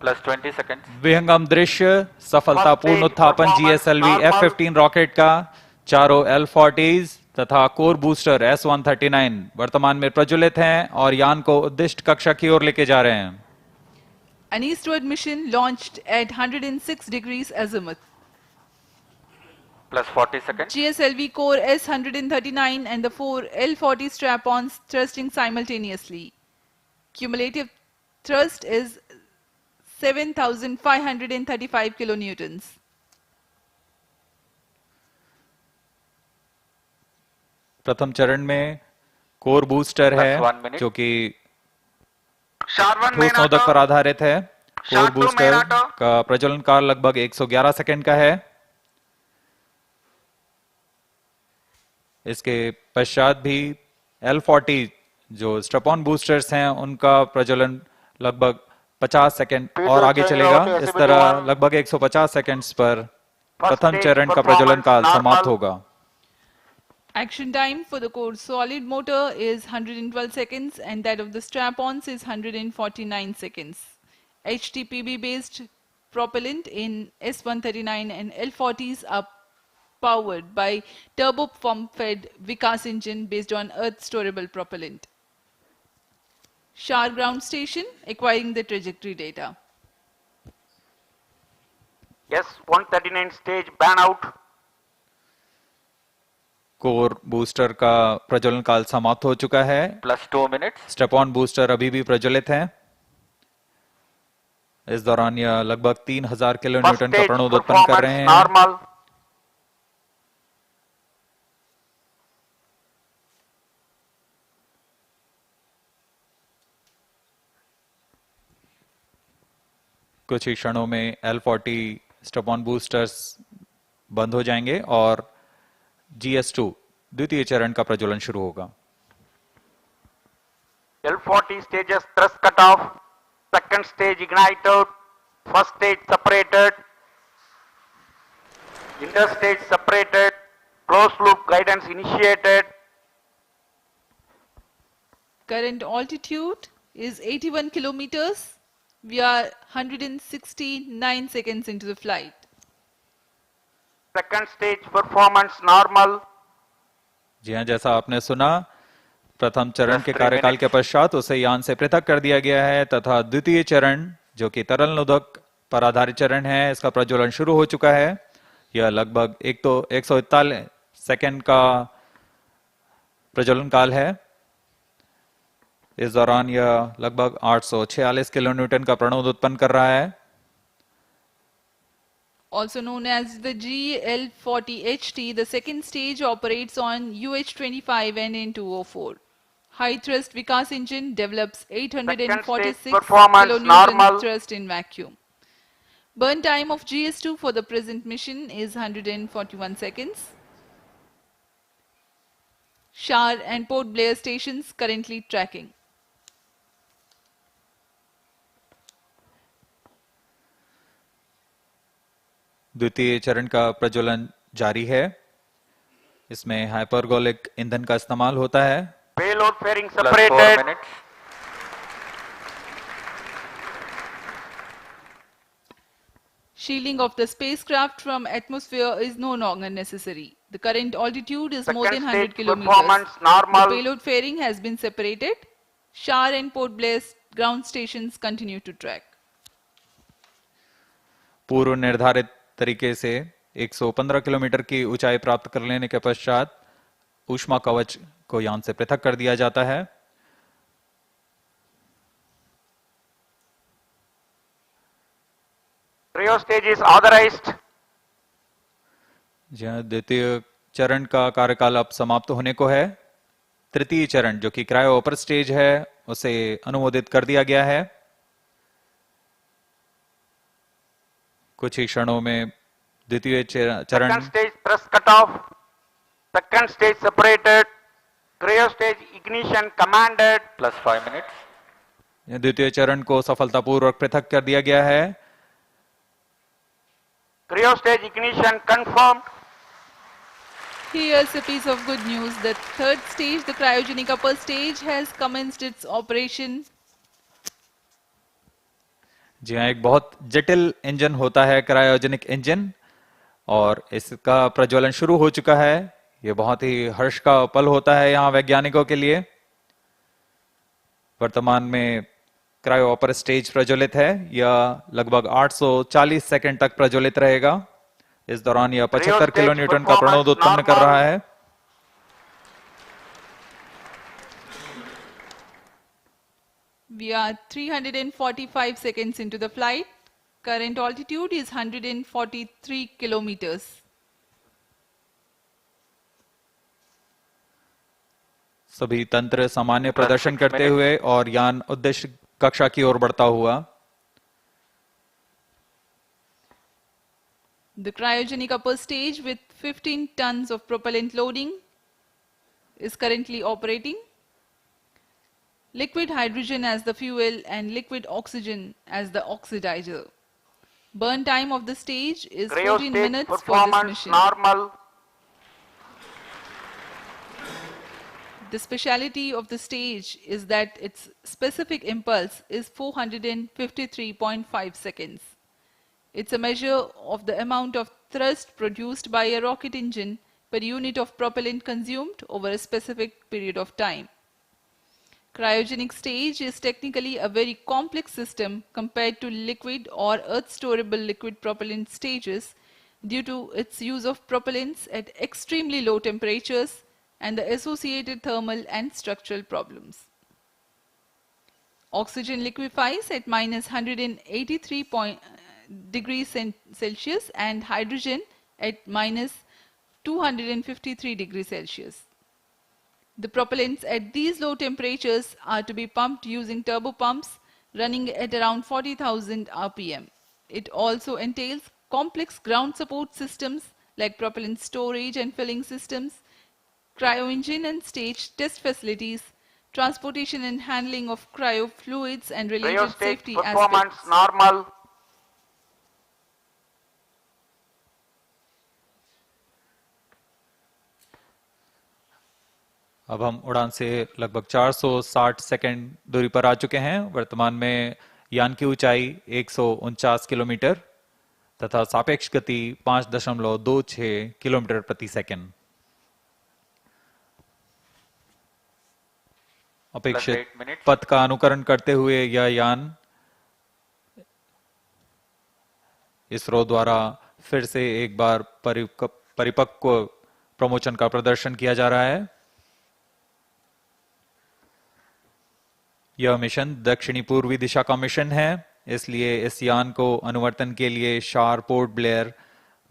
Plus 20 seconds. विहंगम दृश्य, सफलतापूर्ण First stage उत्थापन performance GSLV-F15 rocket का। चारों L40s तथा core booster S139 वर्तमान में प्रज्वलित हैं और यान को उद्दिष्ट कक्षा की ओर लेके जा रहे हैं। An eastward mission launched at 106 degrees azimuth. Plus 40 seconds. GSLV core S139 and the 4 L40 strap-ons thrusting simultaneously. Cumulative thrust is 7,535 kilonewtons. प्रथम चरण में कोर बूस्टर है Plus 1 minute. जो कि SHAR 1 main ठोस नोदक auto. पर आधारित है। Core SHAR 2 booster main auto. का प्रज्वलन काल लगभग 111 सेकंड का है। इसके पश्चात भी L40 जो स्ट्रैप-ऑन बूस्टर्स हैं उनका प्रज्वलन लगभग 50 सेकंड और आगे चलेगा। इस तरह लगभग 150 सेकंड्स पर प्रथम चरण का प्रज्वलन काल समाप्त होगा। Action time for the core solid motor is 112 seconds and that of the strap-ons is 149 seconds. HTPB based propellant in S139 and L40s are powered by turbopump-fed Vikas engine based on Earth storable propellant. SHAR ground station acquiring the trajectory data. S139 stage ban out. Core booster का प्रज्वलन काल समाप्त हो चुका है। Plus 2 minutes. Strap-on booster अभी भी प्रज्वलित हैं। इस दौरान यह लगभग 3000 किलो First न्यूटन का stage प्रणोद उत्पन्न कर रहे performance हैं। normal. कुछ ही क्षणों में L40 स्टेप-ऑन बूस्टर्स बंद हो जाएंगे और GS2 द्वितीय चरण का प्रज्वलन शुरू होगा। L40 stages thrust cutoff, second stage ignited, first stage separated, interstage separated, closed loop guidance initiated. Current altitude is 81 kilometers. We are 169 seconds into the flight. Second stage performance normal. जी हाँ, जैसा आपने सुना, प्रथम चरण के कार्यकाल के पश्चात उसे यान से पृथक कर दिया गया है तथा द्वितीय चरण जो कि तरल नोदक पर आधारित चरण है, इसका प्रज्वलन शुरू हो चुका है। यह लगभग 141 सेकंड का प्रज्वलन काल है। इस दौरान यह लगभग 846 किलोन्यूटन का प्रणोद उत्पन्न कर रहा है। Also known as the GL40HT, the second stage operates on UH-25 and N204. High thrust Vikas engine develops 846 kilonewton normal. thrust in vacuum. Burn time of GS2 for the present mission is 141 seconds. SHAR and Port Blair stations currently tracking. द्वितीय चरण का प्रज्वलन जारी है। इसमें hypergolic ईंधन का इस्तेमाल होता है। Payload fairing Plus 4 separated. minutes. Shielding of the spacecraft from atmosphere is no longer necessary. The current altitude is more than Second 100 stage kilometers. performance The normal. payload fairing has been separated. SHAR and Port Blair ground stations continue to track. पूर्व निर्धारित तरीके से 115 kilometre की ऊंचाई प्राप्त कर लेने के पश्चात ऊष्मा कवच को यान से पृथक कर दिया जाता है। Cryo stage is authorized. जहाँ द्वितीय चरण का कार्यकाल अब समाप्त होने को है। तृतीय चरण जो कि क्रायो अपर स्टेज है, उसे अनुमोदित कर दिया गया है। कुछ ही क्षणों में द्वितीय चरण Second stage thrust cutoff. Second stage separated. Cryo stage ignition commanded. Plus 5 minutes. द्वितीय चरण को सफलतापूर्वक पृथक कर दिया गया है। Cryo stage ignition confirmed. Here's a piece of good news. The third stage, the cryogenic upper stage, has commenced its operation. जी हाँ, एक बहुत जटिल इंजन होता है क्रायोजेनिक इंजन और इसका प्रज्वलन शुरू हो चुका है। ये बहुत ही हर्ष का पल होता है यहाँ वैज्ञानिकों के लिए। वर्तमान में क्रायो अपर स्टेज प्रज्वलित है। यह लगभग 840 सेकंड तक प्रज्वलित रहेगा। इस दौरान यह 75 किलोन्यूटन का प्रणोद उत्पन्न कर रहा है। We are 345 seconds into the flight. Current altitude is 143 kilometers. सभी तंत्र सामान्य प्रदर्शन करते हुए और यान उद्देश्य कक्षा की ओर बढ़ता हुआ। The cryogenic upper stage with 15 tons of propellant loading is currently operating. Liquid hydrogen as the fuel and liquid oxygen as the oxidizer. Burn time of the stage is Cryo 14 stage minutes for this performance mission. normal. The speciality of the stage is that its specific impulse is 453.5 seconds. It's a measure of the amount of thrust produced by a rocket engine per unit of propellant consumed over a specific period of time. Cryogenic stage is technically a very complex system compared to liquid or earth-storable liquid propellant stages due to its use of propellants at extremely low temperatures and the associated thermal and structural problems. Oxygen liquefies at minus 183 degrees Celsius and hydrogen at minus 253 degrees Celsius. The propellants at these low temperatures are to be pumped using turbopumps running at around 40,000 RPM. It also entails complex ground support systems like propellant storage and filling systems, cryo engine and stage test facilities, transportation and handling of cryo fluids and related Cryo stage safety performance aspects. normal. अब हम उड़ान से लगभग 460 second दूरी पर आ चुके हैं। वर्तमान में यान की ऊंचाई 149 किलोमीटर तथा सापेक्ष गति 5.26 किलोमीटर प्रति सेकंड। अपेक्षित पथ का अनुकरण करते हुए यह यान इसरो द्वारा फिर से एक बार परिपक्व प्रमोशन का प्रदर्शन किया जा रहा है। यह मिशन दक्षिणी पूर्वी दिशा का मिशन है, इसलिए इस यान को अनुवर्तन के लिए शार, पोर्ट ब्लेयर,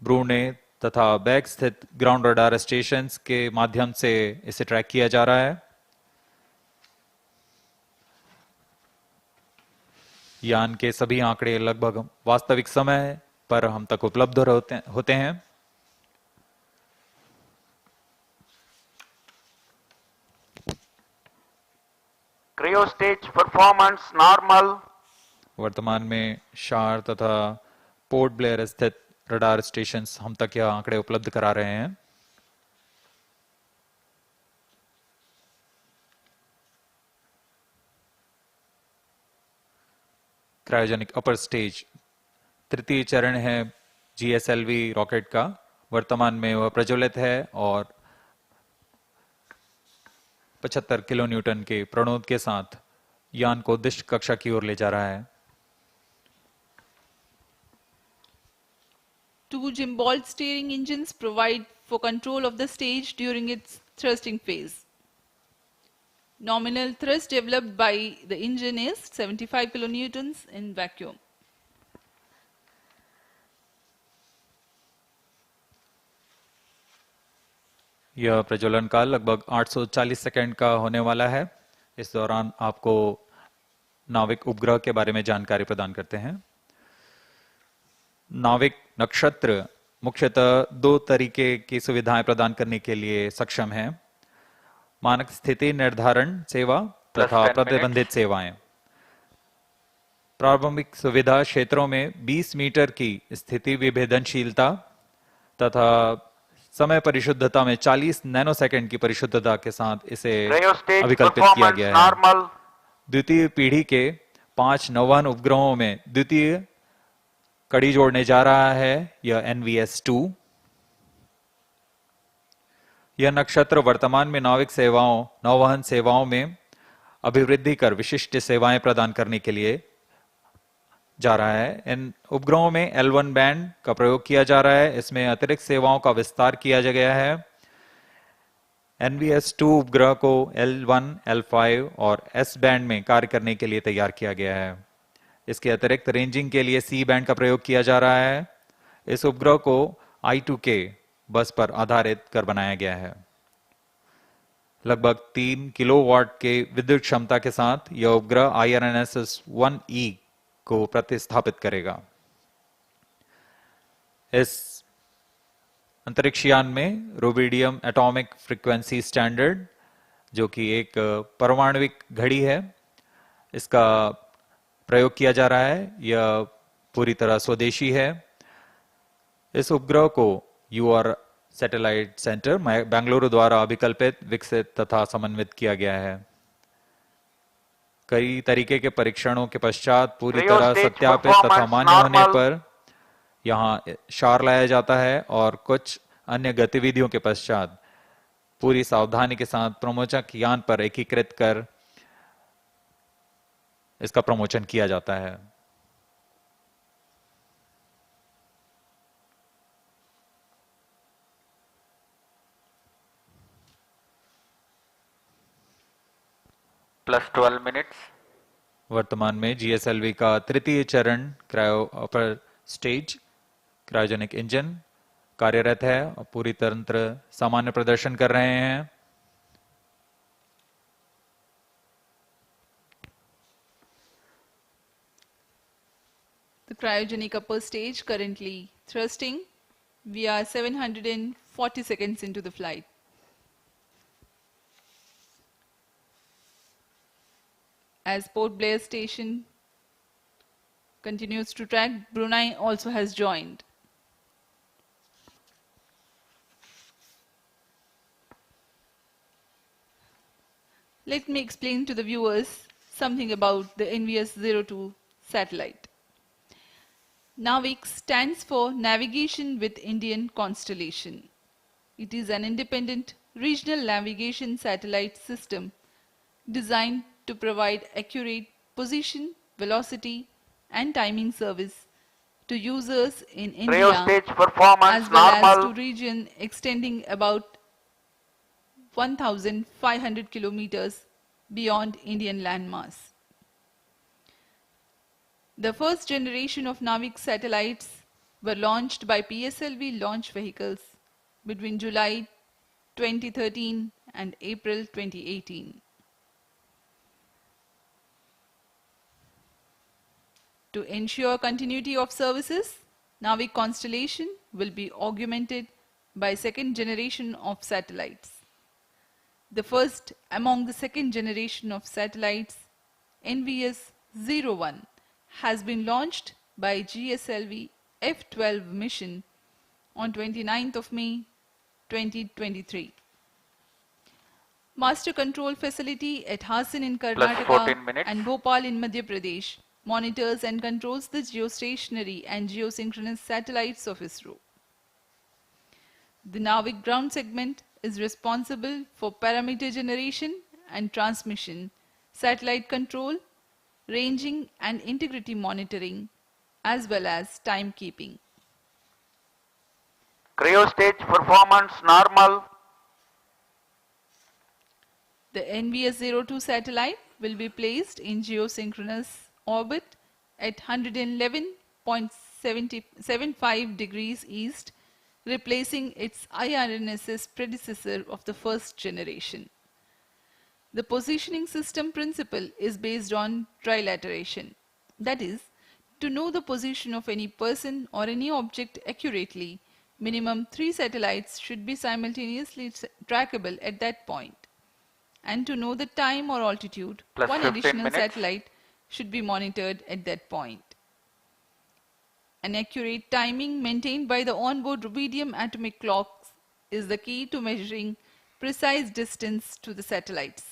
ब्रूने तथा बैग स्थित ग्राउंड रडार स्टेशन के माध्यम से इसे ट्रैक किया जा रहा है। यान के सभी आंकड़े लगभग वास्तविक समय पर हम तक उपलब्ध होते हैं। Cryo stage performance normal. वर्तमान में शार तथा पोर्ट ब्लेयर स्थित रडार स्टेशन हम तक यह आंकड़े उपलब्ध करा रहे हैं। क्रायोजेनिक अपर स्टेज तृतीय चरण है GSLV रॉकेट का। वर्तमान में वह प्रज्वलित है और 75 किलो न्यूटन के प्रणोद के साथ यान को उद्दिष्ट कक्षा की ओर ले जा रहा है। Two gimbal steering engines provide for control of the stage during its thrusting phase. Nominal thrust developed by the engine is 75 kilonewtons in vacuum. यह प्रज्वलन काल लगभग 840 सेकंड का होने वाला है। इस दौरान आपको नाविक उपग्रह के बारे में जानकारी प्रदान करते हैं। नाविक नक्षत्र मुख्यतः दो तरीके की सुविधाएं प्रदान करने के लिए सक्षम है: मानक स्थिति निर्धारण सेवा तथा प्रतिबंधित सेवाएं। प्रारंभिक सुविधा क्षेत्रों में 20 मीटर की स्थिति विभेदनशीलता तथा समय परिशुद्धता में 40 नैनोसेकंड की परिशुद्धता के साथ इसे अभिकल्पित किया गया है। द्वितीय पीढ़ी के 5 नौवहन उपग्रहों में द्वितीय कड़ी जोड़ने जा रहा है यह NVS-02। यह नक्षत्र वर्तमान में नाविक सेवाओं, नौवहन सेवाओं में अभिवृद्धि कर विशिष्ट सेवाएं प्रदान करने के लिए जा रहा है। इन उपग्रहों में L1 बैंड का प्रयोग किया जा रहा है। इसमें अतिरिक्त सेवाओं का विस्तार किया गया है। NVS-02 उपग्रह को L1, L5 और S बैंड में कार्य करने के लिए तैयार किया गया है। इसके अतिरिक्त रेंजिंग के लिए C बैंड का प्रयोग किया जा रहा है। इस उपग्रह को I2K बस पर आधारित कर बनाया गया है। लगभग 3 किलोवाट के विद्युत क्षमता के साथ यह उपग्रह IRNSS-1E को प्रतिस्थापित करेगा। इस अंतरिक्ष यान में रुबिडियम एटॉमिक फ्रीक्वेंसी स्टैंडर्ड, जो कि एक परमाणुविक घड़ी है, इसका प्रयोग किया जा रहा है। यह पूरी तरह स्वदेशी है। इस उपग्रह को UR सैटेलाइट सेंटर बेंगलुरु द्वारा अभिकल्पित, विकसित तथा समन्वित किया गया है। कई तरीके के परीक्षणों के पश्चात पूरी तरह सत्यापित तथा मान्य होने पर यहां शार लाया जाता है और कुछ अन्य गतिविधियों के पश्चात पूरी सावधानी के साथ प्रमोचक यान पर एकीकृत कर इसका प्रमोचन किया जाता है। +12 मिनट्स। वर्तमान में GSLV का तृतीय चरण cryo upper stage cryogenic engine कार्यरत है और पूरी तंत्र सामान्य प्रदर्शन कर रहे हैं। Cryogenic upper stage currently thrusting. We are 740 seconds into the flight. As Port Blair station continues to track, Brunei also has joined. Let me explain to the viewers something about the NVS-02 satellite. NAVIC stands for Navigation with Indian Constellation. It is an independent regional navigation satellite system designed to provide accurate position, velocity and timing service to users in India Cryostage performance as well as normal. to region extending about 1,500 kilometers beyond Indian landmass. The first generation of NAVIC satellites were launched by PSLV launch vehicles between July 2013 and April 2018. To ensure continuity of services, NAVIC constellation will be augmented by second generation of satellites. The first among the second generation of satellites, NVS-01, has been launched by GSLV-F15 mission on 29th of May 2023. Master control facility at Hassan in Plus Karnataka 14 minutes. and Bhopal in Madhya Pradesh monitors and controls the geostationary and geosynchronous satellites of ISRO. The NAVIC ground segment is responsible for parameter generation and transmission, satellite control, ranging and integrity monitoring, as well as timekeeping. Cryostage performance normal. The NVS-02 satellite will be placed in geosynchronous orbit at 111.75 degrees east, replacing its IRNSS predecessor of the first generation. The positioning system principle is based on trilateration. That is, to know the position of any person or any object accurately, minimum 3 satellites should be simultaneously trackable at that point. And to know the time or altitude, Plus one 15 additional minutes. satellite should be monitored at that point. An accurate timing maintained by the onboard rubidium atomic clocks is the key to measuring precise distance to the satellites.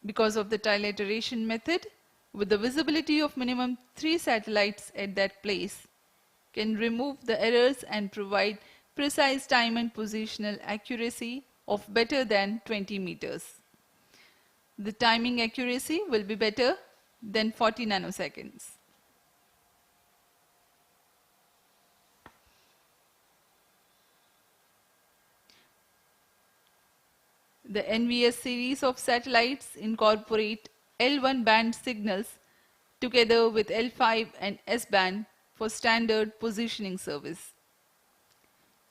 Because of the trilateration method, with the visibility of minimum 3 satellites at that place, can remove the errors and provide precise time and positional accuracy of better than 20 meters. The timing accuracy will be better than 40 nanoseconds. The NVS series of satellites incorporate L1 band signals together with L5 and S band for standard positioning service.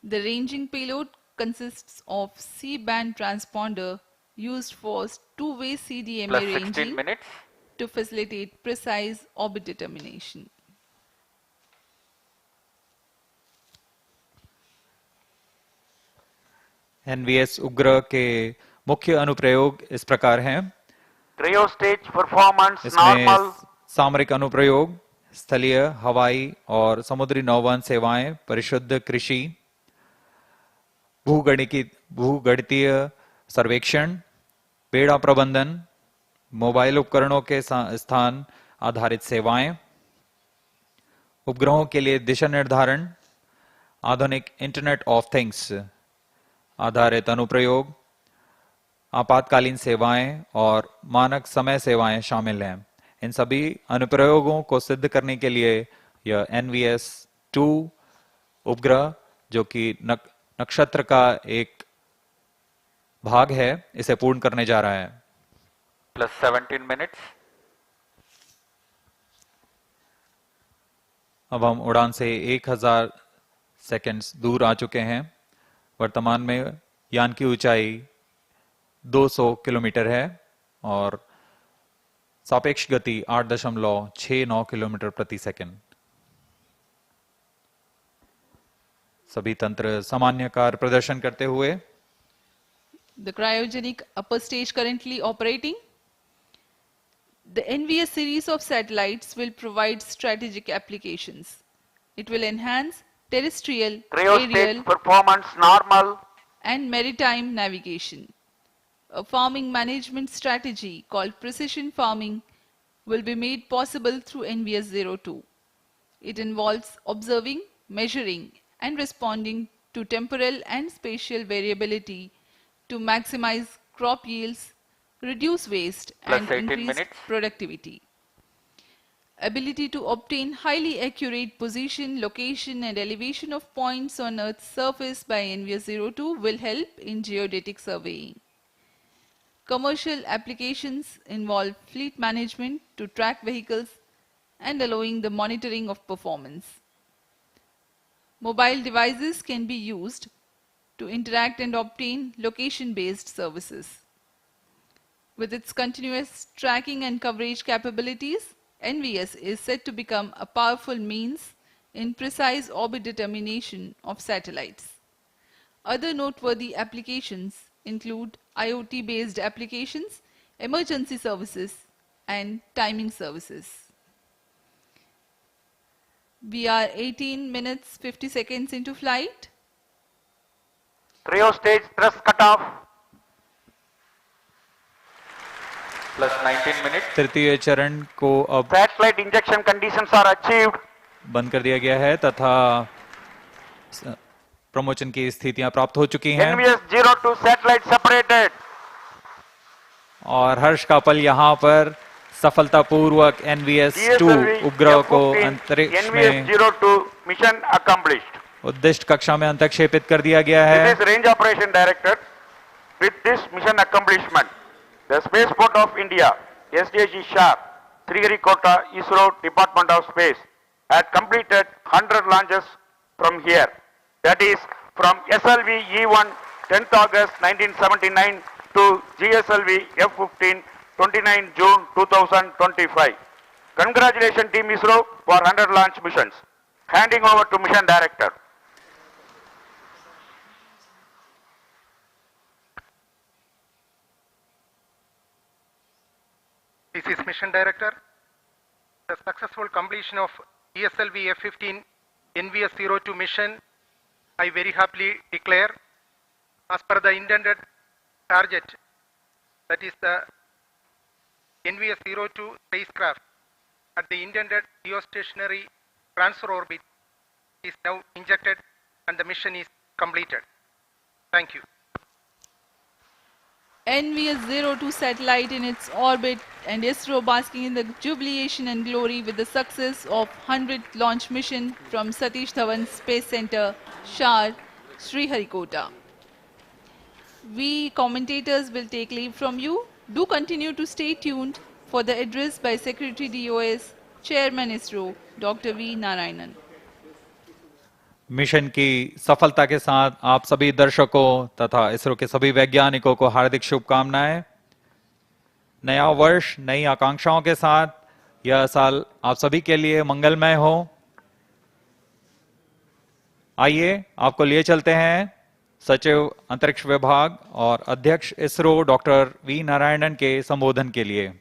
The ranging payload consists of C-band transponder used for two-way CDMA Plus 16 ranging minutes. to facilitate precise orbit determination. NVS उग्र के मुख्य अनुप्रयोग इस प्रकार हैं। Cryostage performance इसमें normal. सामरिक अनुप्रयोग, स्थलीय, हवाई और समुद्री नौवहन सेवाएं, परिशुद्ध कृषि, भूगणितीय सर्वेक्षण, बेड़ा प्रबंधन, मोबाइल उपकरणों के स्थान आधारित सेवाएं, उपग्रहों के लिए दिशा निर्धारण, आधुनिक इंटरनेट ऑफ थिंग्स आधारित अनुप्रयोग, आपातकालीन सेवाएं और मानक समय सेवाएं शामिल हैं। इन सभी अनुप्रयोगों को सिद्ध करने के लिए यह NVS-2 उपग्रह, जो कि नक्षत्र का एक भाग है, इसे पूर्ण करने जा रहा है। Plus 17 minutes. अब हम उड़ान से 1000 सेकंड्स दूर आ चुके हैं। वर्तमान में यान की ऊंचाई 200 किलोमीटर है और सापेक्ष गति 8.69 किलोमीटर प्रति सेकंड सभी तंत्र सामान्य कार्य प्रदर्शन करते हुए The cryogenic upper stage currently operating. The NVS series of satellites will provide strategic applications. It will enhance terrestrial, Cryo stage aerial, performance normal. and maritime navigation. A farming management strategy called precision farming will be made possible through NVS-02. It involves observing, measuring, and responding to temporal and spatial variability to maximize crop yields, reduce waste, Plus and 18 increase minutes. productivity. Ability to obtain highly accurate position, location, and elevation of points on Earth's surface by NVS-02 will help in geodetic surveying. Commercial applications involve fleet management to track vehicles and allowing the monitoring of performance. Mobile devices can be used to interact and obtain location-based services. With its continuous tracking and coverage capabilities, NVS is set to become a powerful means in precise orbit determination of satellites. Other noteworthy applications include IoT-based applications, emergency services, and timing services. We are 18 minutes 50 seconds into flight. Cryo stage thrust cutoff. Plus 19 minutes. तृतीय चरण को अब Satellite injection conditions are achieved. बंद कर दिया गया है तथा प्रमोशन की स्थितियां प्राप्त हो चुकी हैं NVS-02 satellite separated. और हर्ष का पल यहाँ पर सफलतापूर्वक NVS-2 उपग्रह को अंतरिक्ष में NVS-02 mission accomplished. उद्दिष्ट कक्षा में अंतक्षेपित कर दिया गया है। This is range operation director. With this mission accomplishment, the Spaceport of India, SDSC SHAR, Sriharikota, ISRO Department of Space, had completed 100 launches from here. That is from SLV-E1 10th August 1979 to GSLV-F15 29 June 2025. Congratulations Team ISRO for 100 launch missions. Handing over to Mission Director. This is Mission Director. The successful completion of GSLV-F15 NVS-02 mission, I very happily declare, as per the intended target, that is the NVS-02 spacecraft at the intended geostationary transfer orbit is now injected and the mission is completed. Thank you. NVS-02 satellite in its orbit and ISRO basking in the jubilation and glory with the success of 100th launch mission from Satish Dhawan Space Centre, SHAR, Sriharikota. We commentators will take leave from you. Do continue to stay tuned for the address by Secretary DOS, Chairman ISRO, Dr. V. Narayanan. Mission की सफलता के साथ आप सभी दर्शकों तथा इसरो के सभी वैज्ञानिकों को हार्दिक शुभकामनाएं। नया वर्ष नई आकांक्षाओं के साथ यह साल आप सभी के लिए मंगलमय हो। आइए आपको लिए चलते हैं सचिव अंतरिक्ष विभाग और अध्यक्ष इसरो डॉक्टर वी नारायणन के संबोधन के लिए।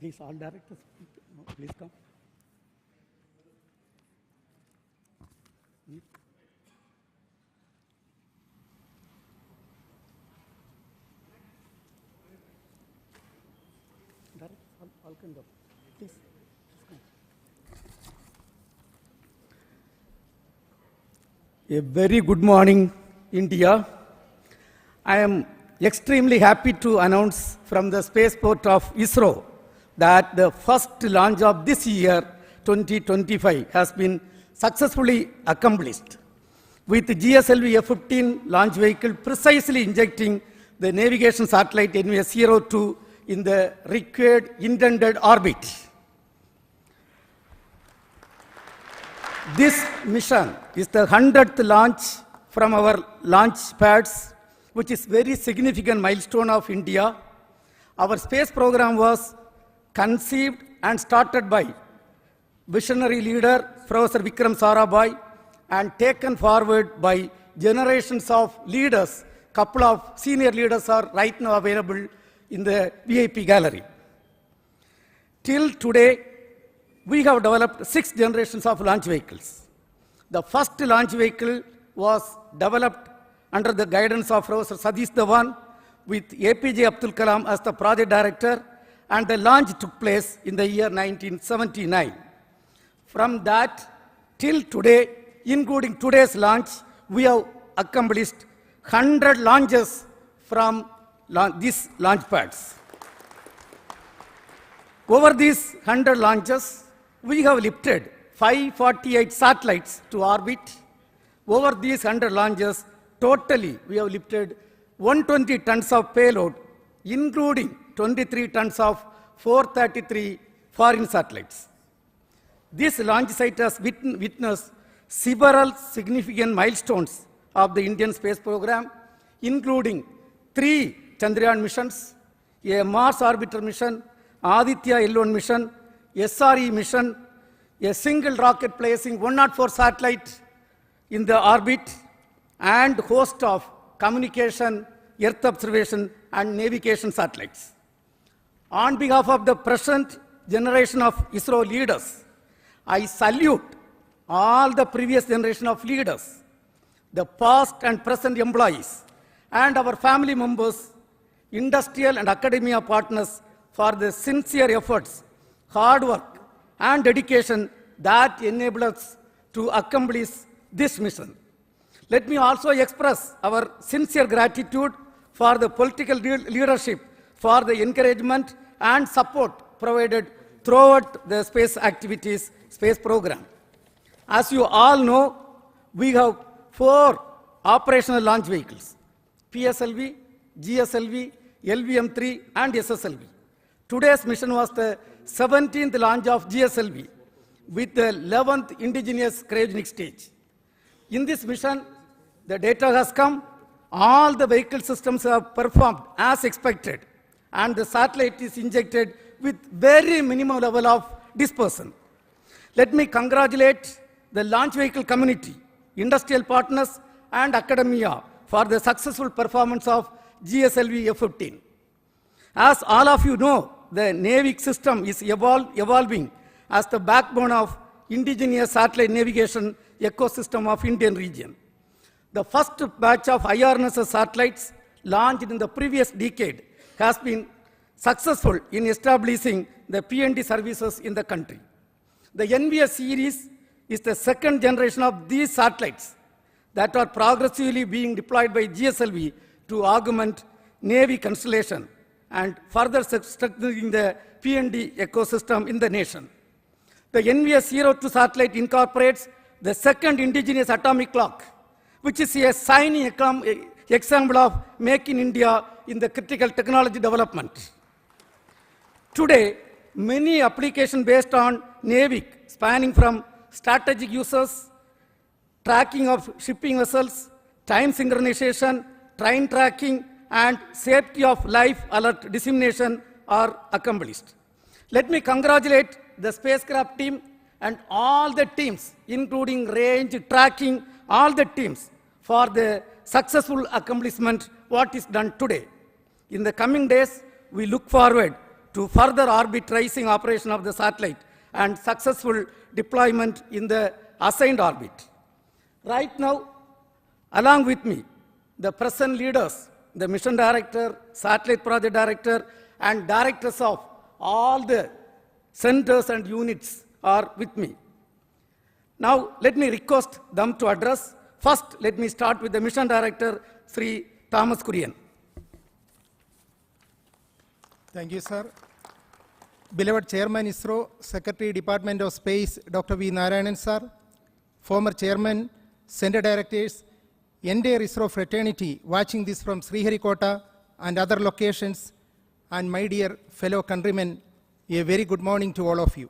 Please, all directors, please come. Directors, all can go. Please come. A very good morning, India. I am extremely happy to announce from the Spaceport of ISRO that the first launch of this year, 2025, has been successfully accomplished, with GSLV-F15 launch vehicle precisely injecting the navigation satellite NVS-02 in the required intended orbit. This mission is the 100th launch from our launch pads, which is very significant milestone of India. Our space program was conceived and started by visionary leader Professor Vikram Sarabhai and taken forward by generations of leaders. Couple of senior leaders are right now available in the VIP gallery. Till today, we have developed 6 generations of launch vehicles. The first launch vehicle was developed under the guidance of Professor Satish Dhawan with APJ Abdul Kalam as the project director, and the launch took place in the year 1979. From that till today, including today's launch, we have accomplished 100 launches from these launch pads. Over these 100 launches, we have lifted 548 satellites to orbit. Over these 100 launches, totally we have lifted 120 tons of payload, including 23 tons of 433 foreign satellites. This launch site has witnessed several significant milestones of the Indian space program, including 3 Chandrayaan missions, a Mars orbiter mission, Aditya L1 mission, SRE mission, a single rocket placing 104 satellites in the orbit, and host of communication, earth observation, and navigation satellites. On behalf of the present generation of ISRO leaders, I salute all the previous generation of leaders, the past and present employees, and our family members, industrial and academia partners for the sincere efforts, hard work, and dedication that enable us to accomplish this mission. Let me also express our sincere gratitude for the political leadership for the encouragement and support provided throughout the space activities, space program. As you all know, we have 4 operational launch vehicles: PSLV, GSLV, LVM-3, and SSLV. Today's mission was the 17th launch of GSLV with the 11th indigenous cryogenic stage. In this mission, the data has come, all the vehicle systems have performed as expected, and the satellite is injected with very minimum level of dispersion. Let me congratulate the launch vehicle community, industrial partners, and academia for the successful performance of GSLV-F15. As all of you know, the NAVIC system is evolving as the backbone of indigenous satellite navigation ecosystem of Indian region. The first batch of IRNSS satellites launched in the previous decade has been successful in establishing the PND services in the country. The NVS series is the second generation of these satellites that are progressively being deployed by GSLV to augment Navy constellation and further strengthening the PND ecosystem in the nation. The NVS-02 satellite incorporates the second indigenous atomic clock, which is a shining example of Make in India in the critical technology development. Today, many applications based on NAVIC, spanning from strategic uses, tracking of shipping vessels, time synchronization, train tracking, and safety of life alert dissemination are accomplished. Let me congratulate the spacecraft team and all the teams, including range, tracking, all the teams, for the successful accomplishment what is done today. In the coming days, we look forward to further orbit tracing operation of the satellite and successful deployment in the assigned orbit. Right now, along with me, the present leaders, the mission director, satellite project director, and directors of all the centers and units are with me. Now, let me request them to address. First, let me start with the mission director, Sri Thomas Kurian. Thank you, sir. Beloved Chairman ISRO, Secretary Department of Space, Dr. V. Narayanan, sir, former Chairman, Center Directors, entire ISRO fraternity watching this from Sriharikota, and other locations, and my dear fellow countrymen, a very good morning to all of you.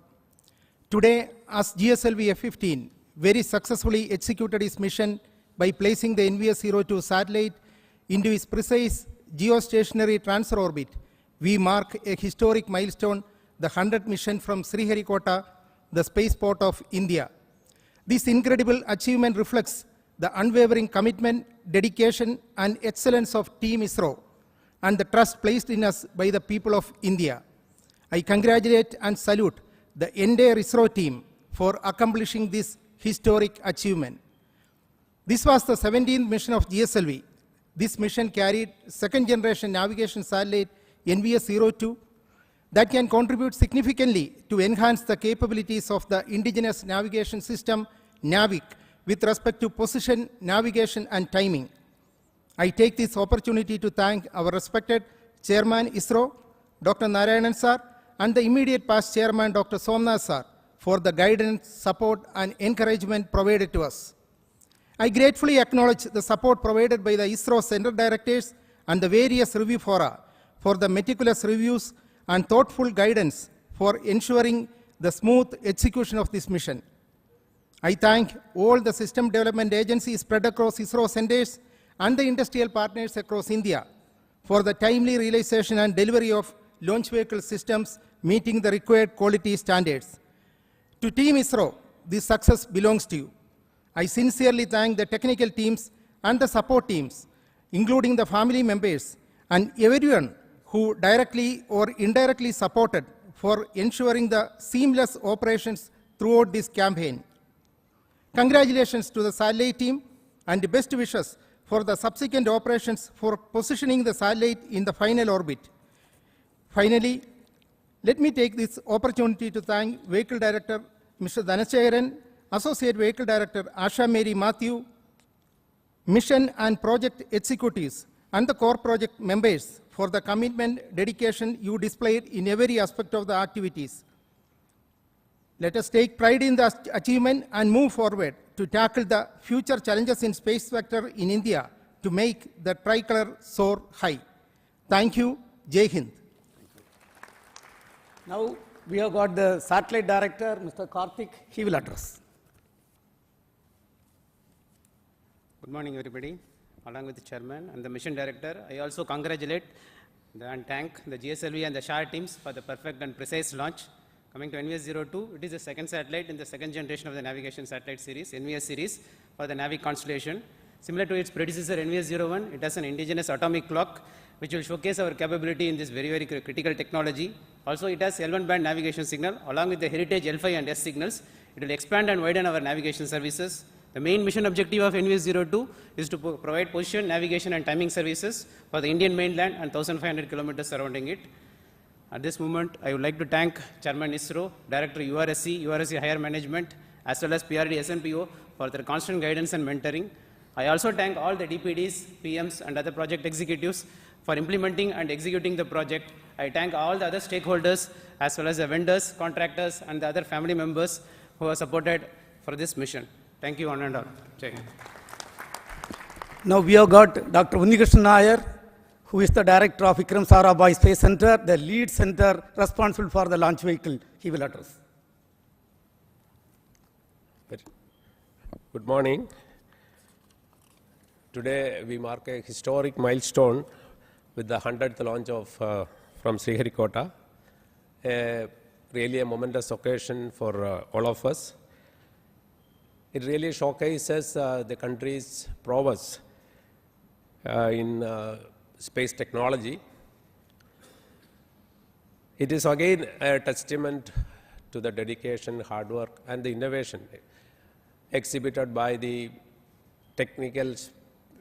Today, as GSLV-F15 very successfully executed its mission by placing the NVS-02 satellite into its precise geostationary transfer orbit, we mark a historic milestone, the 100th mission from Sriharikota, the spaceport of India. This incredible achievement reflects the unwavering commitment, dedication, and excellence of Team ISRO and the trust placed in us by the people of India. I congratulate and salute the entire ISRO team for accomplishing this historic achievement. This was the 17th mission of GSLV. This mission carried second-generation navigation satellite NVS-02 that can contribute significantly to enhance the capabilities of the indigenous navigation system, NAVIC, with respect to position, navigation, and timing. I take this opportunity to thank our respected Chairman ISRO, Dr. Narayanan Sir, and the immediate past Chairman, Dr. Somnath Sir, for the guidance, support, and encouragement provided to us. I gratefully acknowledge the support provided by the ISRO Center Directors and the various review fora for the meticulous reviews and thoughtful guidance for ensuring the smooth execution of this mission. I thank all the system development agencies spread across ISRO centers and the industrial partners across India for the timely realization and delivery of launch vehicle systems meeting the required quality standards. To Team ISRO, this success belongs to you. I sincerely thank the technical teams and the support teams, including the family members and everyone who directly or indirectly supported for ensuring the seamless operations throughout this campaign. Congratulations to the satellite team and best wishes for the subsequent operations for positioning the satellite in the final orbit. Finally, let me take this opportunity to thank Vehicle Director Mr. Dhanachekaran, Associate Vehicle Director Asha Mary Matthew, Mission and Project Executives, and the core project members for the commitment, dedication you displayed in every aspect of the activities. Let us take pride in the achievement and move forward to tackle the future challenges in space sector in India to make the tricolor soar high. Thank you. Jai Hind. Now we have got the satellite director, Mr. Karthik. He will address. Good morning, everybody. Along with the chairman and the mission director, I also congratulate and thank the GSLV and the SHAR teams for the perfect and precise launch. Coming to NVS-02, it is the second satellite in the second generation of the navigation satellite series, NVS series, for the NAVIC constellation. Similar to its predecessor NVS-01, it has an indigenous atomic clock, which will showcase our capability in this very, very critical technology. Also, it has L1 band navigation signal, along with the heritage L5 and S signals. It will expand and widen our navigation services. The main mission objective of NVS-02 is to provide position, navigation, and timing services for the Indian mainland and 1,500 kilometers surrounding it. At this moment, I would like to thank Chairman ISRO, Director URSC Higher Management, as well as PRD SNPO for their constant guidance and mentoring. I also thank all the DPDs, PMs, and other project executives for implementing and executing the project. I thank all the other stakeholders, as well as the vendors, contractors, and the other family members who have supported for this mission. Thank you, one and all. Jai Hind. Now we have got Dr. Unnikrishnan Nair, who is the director of Vikram Sarabhai Space Centre, the lead center responsible for the launch vehicle. He will address. Good morning. Today we mark a historic milestone with the 100th launch of from Sriharikota. Really a momentous occasion for all of us. It really showcases the country's prowess in space technology. It is again a testament to the dedication, hard work, and the innovation exhibited by the technical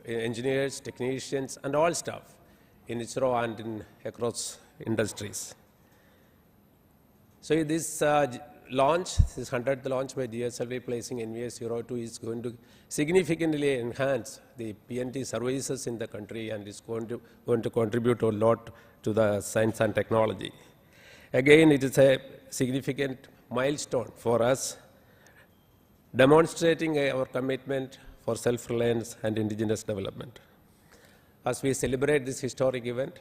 engineers, technicians, and all staff in ISRO and across industries. So this launch, this 100th launch by GSLV placing NVS-02 is going to significantly enhance the PNT services in the country and is going to contribute a lot to the science and technology. Again, it is a significant milestone for us, demonstrating our commitment for self-reliance and indigenous development. as we celebrate this historic event,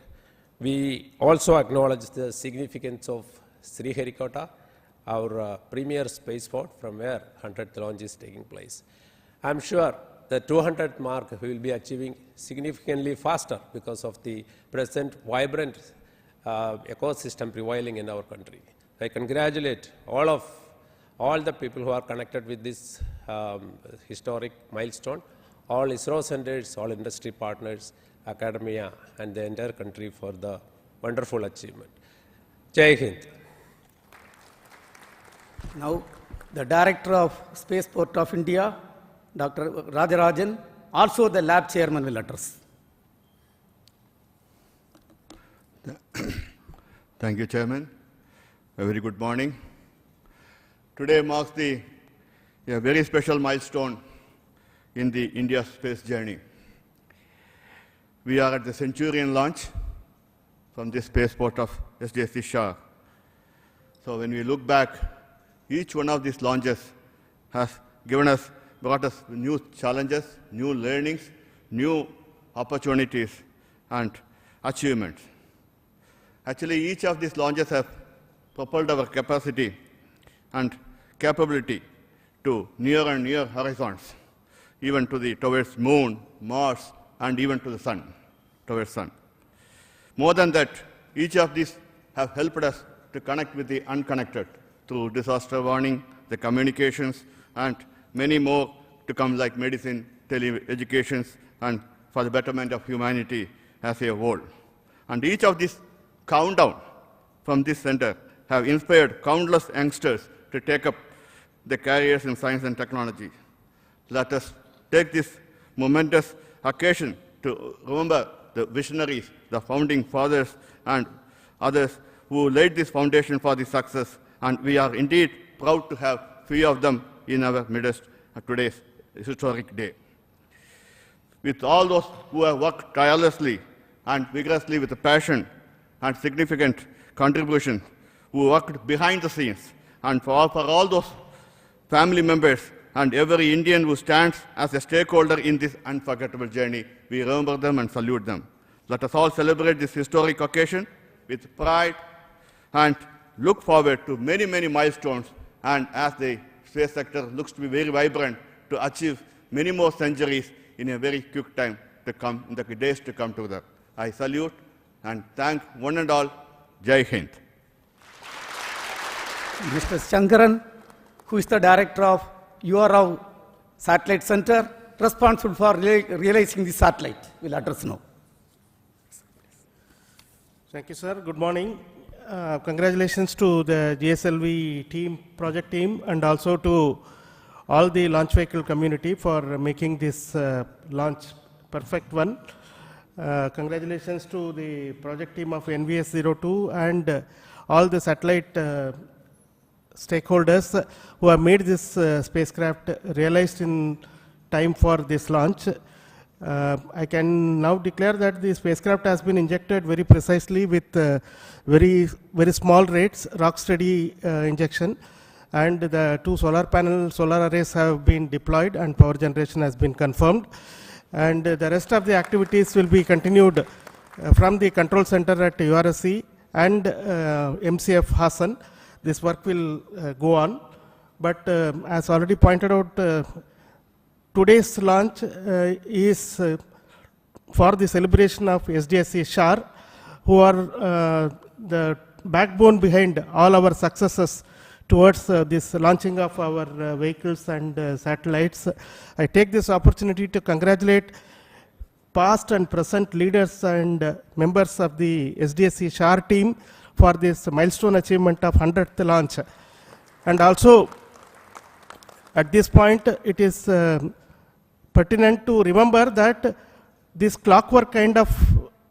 we also acknowledge the significance of Sriharikota, our premier spaceport from where 100th launch is taking place. I'm sure the 200th mark we will be achieving significantly faster because of the present vibrant ecosystem prevailing in our country. I congratulate all the people who are connected with this historic milestone, all ISRO centers, all industry partners, academia, and the entire country for the wonderful achievement. Jai Hind. Now, the Director of Spaceport of India, Dr. Rajarajan, also the lab chairman will address. Thank you, Chairman. A very good morning. Today marks a very special milestone in the India space journey. We are at the Centurion launch from the spaceport of SDSC SHAR. So when we look back, each one of these launches has brought us new challenges, new learnings, new opportunities, and achievements. Actually, each of these launches have propelled our capacity and capability to near and near horizons, even towards Moon, Mars, and even to the Sun, towards Sun. More than that, each of these have helped us to connect with the unconnected through disaster warning, the communications, and many more to come, like medicine, tele-educations, and for the betterment of humanity as a whole. And each of these countdown from this center have inspired countless youngsters to take up the careers in science and technology. Let us take this momentous occasion to remember the visionaries, the founding fathers, and others who laid this foundation for the success, and we are indeed proud to have few of them in our midst at today's historic day. With all those who have worked tirelessly and vigorously with a passion and significant contribution, who worked behind the scenes, and for all those family members and every Indian who stands as a stakeholder in this unforgettable journey, we remember them and salute them. Let us all celebrate this historic occasion with pride and look forward to many, many milestones, and as the space sector looks to be very vibrant, to achieve many more centuries in a very quick time to come, in the days to come together. I salute and thank one and all. Jai Hind. Mr. Shankaran, who is the Director of URAO Satellite Center, responsible for realizing the satellite, will address now. Thank you, sir. Good morning. Congratulations to the GSLV team, project team, and also to all the launch vehicle community for making this launch perfect one. Congratulations to the project team of NVS-02 and all the satellite stakeholders who have made this spacecraft realized in time for this launch. I can now declare that the spacecraft has been injected very precisely with very small rates, rock steady injection, and the 2 solar arrays have been deployed and power generation has been confirmed. And the rest of the activities will be continued from the control center at URSC and MCF Hassan. This work will go on. But as already pointed out, today's launch is for the celebration of SDSC SHAR, who are the backbone behind all our successes towards this launching of our vehicles and satellites. I take this opportunity to congratulate past and present leaders and members of the SDSC SHAR team for this milestone achievement of 100th launch. And also, at this point, it is pertinent to remember that this clockwork kind of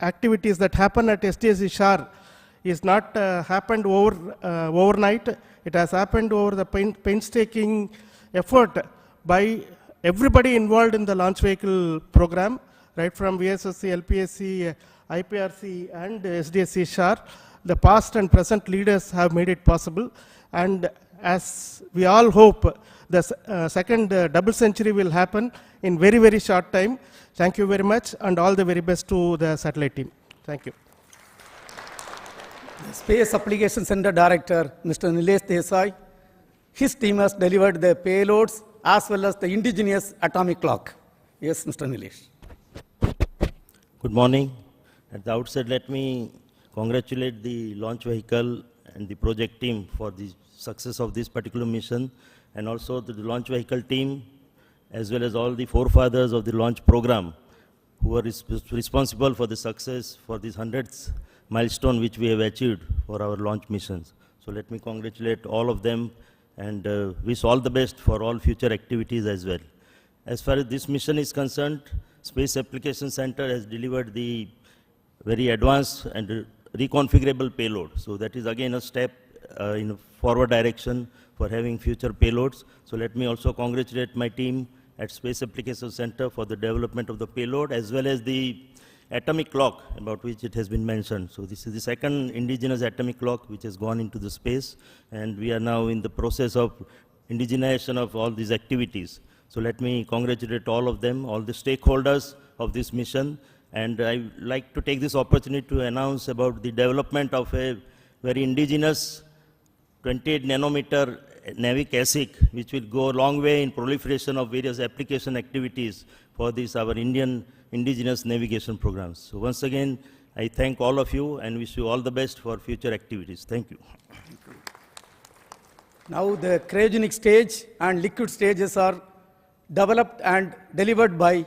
activities that happen at SDSC SHAR is not happened overnight. It has happened over the painstaking effort by everybody involved in the launch vehicle program, right from VSSC, LPSC, IPRC, and SDSC SHAR. The past and present leaders have made it possible, and as we all hope, the second double century will happen in very short time. Thank you very much, and all the very best to the satellite team. Thank you. The Space Application Center Director, Mr. Nilesh Desai, his team has delivered the payloads as well as the indigenous atomic clock. Yes, Mr. Nilesh. Good morning. At the outset, let me congratulate the launch vehicle and the project team for the success of this particular mission, and also to the launch vehicle team, as well as all the forefathers of the launch program who are responsible for the success for this 100th milestone which we have achieved for our launch missions. So let me congratulate all of them and wish all the best for all future activities as well. As far as this mission is concerned, Space Application Center has delivered the very advanced and reconfigurable payload. So that is again a step in a forward direction for having future payloads. So let me also congratulate my team at Space Application Center for the development of the payload as well as the atomic clock about which it has been mentioned. So this is the second indigenous atomic clock which has gone into the space, and we are now in the process of indigenization of all these activities. So let me congratulate all of them, all the stakeholders of this mission. And I would like to take this opportunity to announce about the development of a very indigenous 28 nanometer navic ASIC, which will go a long way in proliferation of various application activities for this, our Indian indigenous navigation programs. So once again, I thank all of you and wish you all the best for future activities. Thank you. Now the cryogenic stage and liquid stages are developed and delivered by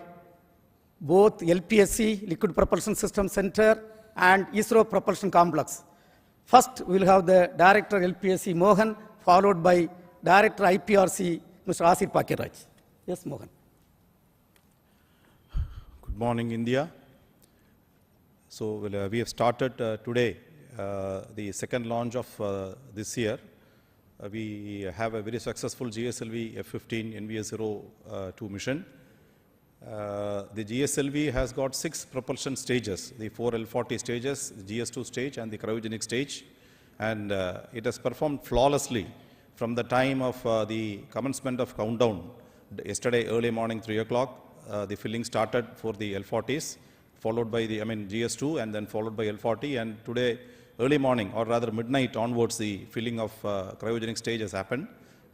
both LPSC, Liquid Propulsion System Center, and ISRO Propulsion Complex. First, we will have the Director LPSC Mohan, followed by Director IPRC, Mr. Asir Pakiraj. Yes, Mohan. Good morning, India. So we have started today the second launch of this year. We have a very successful GSLV-F15 NVS-02 mission. The GSLV has got 6 propulsion stages, the 4 L40 stages, the GS2 stage and the cryogenic stage, and it has performed flawlessly from the time of the commencement of countdown. Yesterday early morning 3 o'clock, the filling started for the L40s, followed by the GS2 and then followed by L40, and today early morning or rather midnight onwards the filling of cryogenic stage has happened,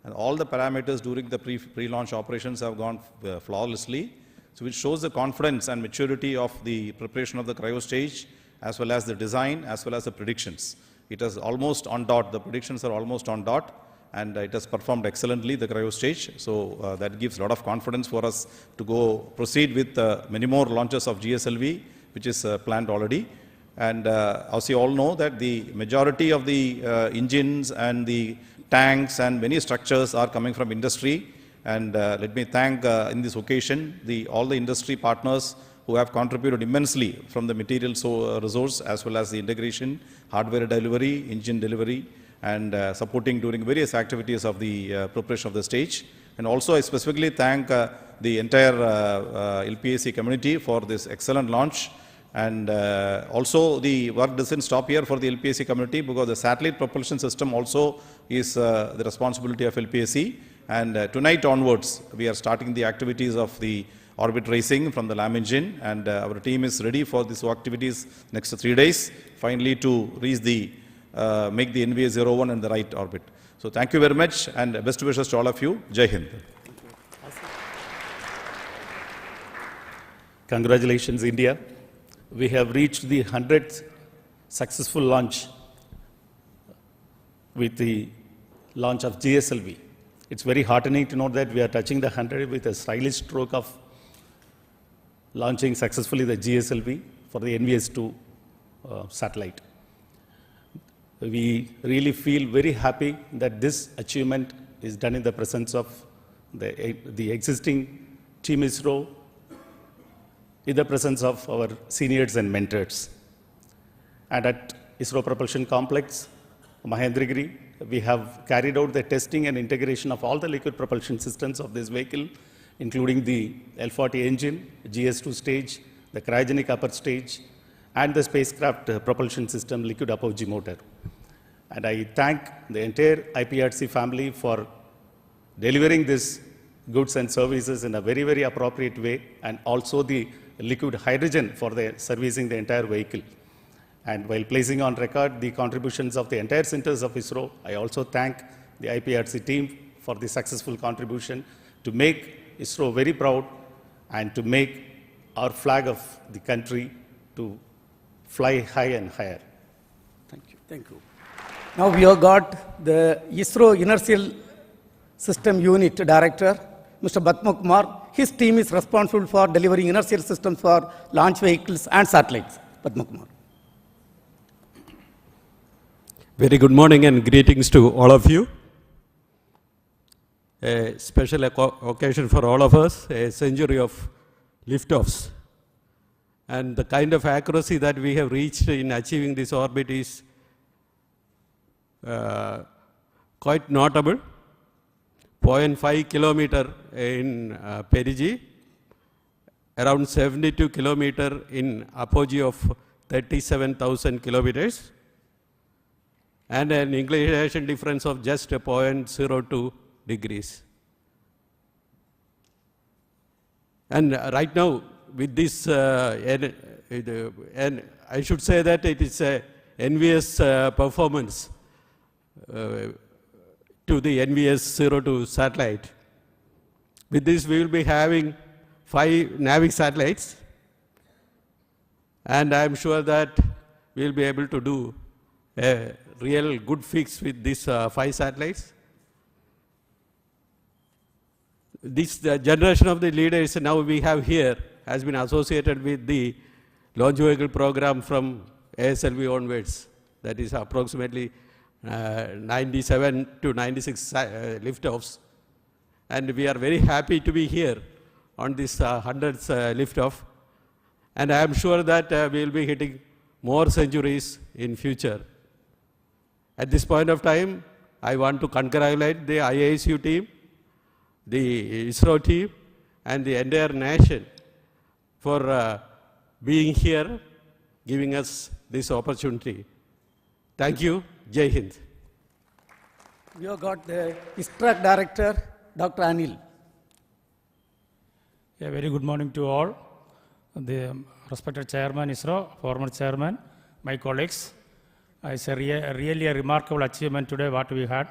and all the parameters during the pre-launch operations have gone flawlessly. So which shows the confidence and maturity of the preparation of the cryo stage as well as the design as well as the predictions. It is almost on dot, the predictions are almost on dot, and it has performed excellently, the cryo stage. So that gives a lot of confidence for us to proceed with many more launches of GSLV, which is planned already. And as you all know that the majority of the engines and the tanks and many structures are coming from industry. And let me thank in this occasion all the industry partners who have contributed immensely from the material resource as well as the integration, hardware delivery, engine delivery, and supporting during various activities of the preparation of the stage. And also I specifically thank the entire LPAC community for this excellent launch. And also the work doesn't stop here for the LPAC community, because the satellite propulsion system also is the responsibility of LPAC. And tonight onwards, we are starting the activities of the orbit racing from the LAM engine, and our team is ready for these activities next 3 days, finally to reach make the NVS-01 in the right orbit. So thank you very much, and best wishes to all of you. Jai Hind. Congratulations, India. We have reached the 100th successful launch with the launch of GSLV. It's very heartening to know that we are touching the 100 with a stylish stroke of launching successfully the GSLV for the NVS-02 satellite. We really feel very happy that this achievement is done in the presence of the existing Team ISRO, in the presence of our seniors and mentors. And at ISRO Propulsion Complex, Mahendragiri, we have carried out the testing and integration of all the liquid propulsion systems of this vehicle, including the L40 engine, GS2 stage, the cryogenic upper stage, and the spacecraft propulsion system liquid apogee motor. And I thank the entire IPRC family for delivering these goods and services in a very, very appropriate way, and also the liquid hydrogen for servicing the entire vehicle. And while placing on record the contributions of the entire centers of ISRO, I also thank the IPRC team for the successful contribution to make ISRO very proud and to make our flag of the country to fly high and higher. Thank you. Thank you. Now we have got the ISRO Inertial System Unit Director, Mr. Padma Kumar. His team is responsible for delivering inertial systems for launch vehicles and satellites. Padma Kumar. Very good morning and greetings to all of you. A special occasion for all of us, a century of liftoffs. And the kind of accuracy that we have reached in achieving this orbit is quite notable. 0.5 kilometer in perigee, around 72 kilometer in apogee of 37,000 kilometers, and an inclination difference of just 0.02 degrees. And right now, with this, and I should say that it is a NVS performance to the NVS-02 satellite. With this, we will be having 5 NAVIC satellites, and I am sure that we will be able to do a real good fix with these 5 satellites. This generation of the leaders now we have here has been associated with the launch vehicle program from ASLV onwards. That is approximately 97 to 96 liftoffs. And we are very happy to be here on this 100th liftoff. And I am sure that we will be hitting more centuries in future. At this point of time, I want to congratulate the IASU team, the ISRO team, and the entire nation for being here, giving us this opportunity. Thank you. Jai Hind. We have got the ISTRAC Director, Dr. Anil. Yeah, very good morning to all. The respected Chairman ISRO, former Chairman, my colleagues. It's really a remarkable achievement today what we had.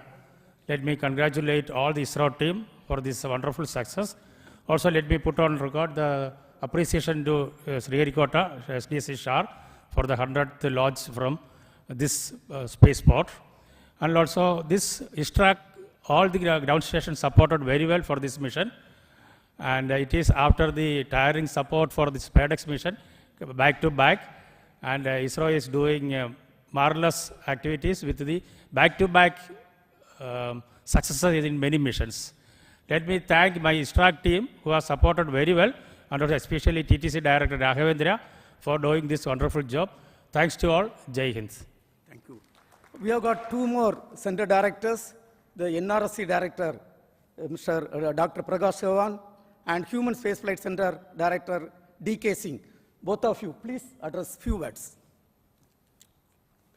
Let me congratulate all the ISRO team for this wonderful success. Also, let me put on record the appreciation to Sriharikota, SDSC SHAR, for the 100th launch from this spaceport. And also this ISTRAC, all the ground stations supported very well for this mission. And it is after the tiring support for this SpaceX mission, back to back. And ISRO is doing marvelous activities with the back-to-back successes in many missions. Let me thank my ISTRAC team who has supported very well, and especially TTC Director Raghavendra for doing this wonderful job. Thanks to all. Jai Hind. Thank you. We have got 2 more center directors, the NRSC Director, Mr. Dr. Prakash Chavan, and Human Spaceflight Center Director, D.K. Singh. Both of you, please address few words.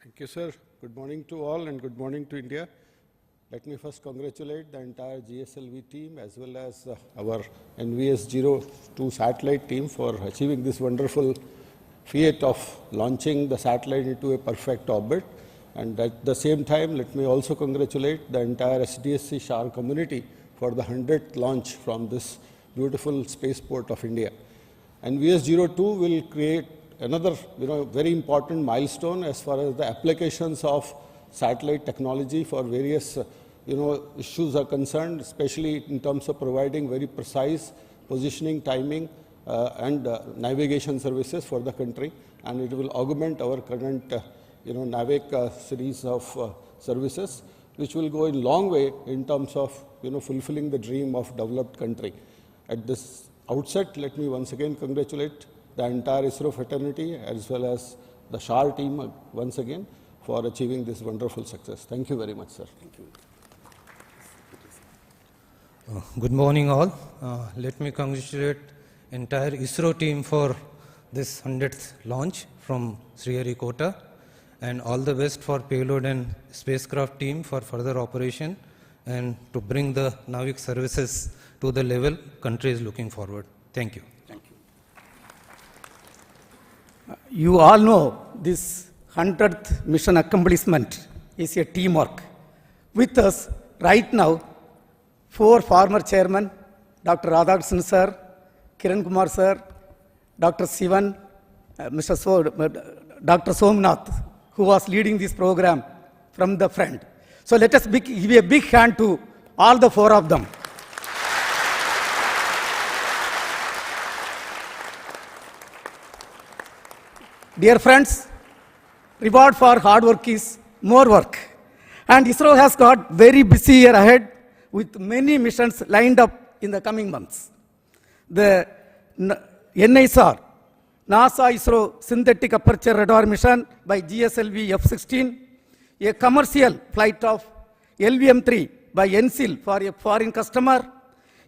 Thank you, sir. Good morning to all and good morning to India. Let me first congratulate the entire GSLV team as well as our NVS-02 satellite team for achieving this wonderful feat of launching the satellite into a perfect orbit. And at the same time, let me also congratulate the entire SDSC SHAR community for the 100th launch from this beautiful spaceport of India. NVS-02 will create another very important milestone as far as the applications of satellite technology for various issues are concerned, especially in terms of providing very precise positioning, timing, and navigation services for the country. And it will augment our current NAVIC series of services, which will go a long way in terms of fulfilling the dream of developed country. At this outset, let me once again congratulate the entire ISRO fraternity as well as the SHAR team once again for achieving this wonderful success. Thank you very much, sir. Thank you. Good morning all. Let me congratulate entire ISRO team for this 100th launch from Sriharikota, and all the best for payload and spacecraft team for further operation and to bring the NAVIC services to the level country is looking forward. Thank you. Thank you. you all know this 100th mission accomplishment is a teamwork. With us right now, 4 former chairmen, Dr. Radhakrishnan sir, Kiran Kumar sir, Dr. Sivan, Dr. Somnath, who was leading this program from the front. So let us give a big hand to all the 4 of them. Dear friends, reward for hard work is more work. And ISRO has got very busy year ahead with many missions lined up in the coming months. The NISR, NASA ISRO Synthetic Aperture Radar mission by GSLV-F15, a commercial flight of LVM-3 by NCIL for a foreign customer,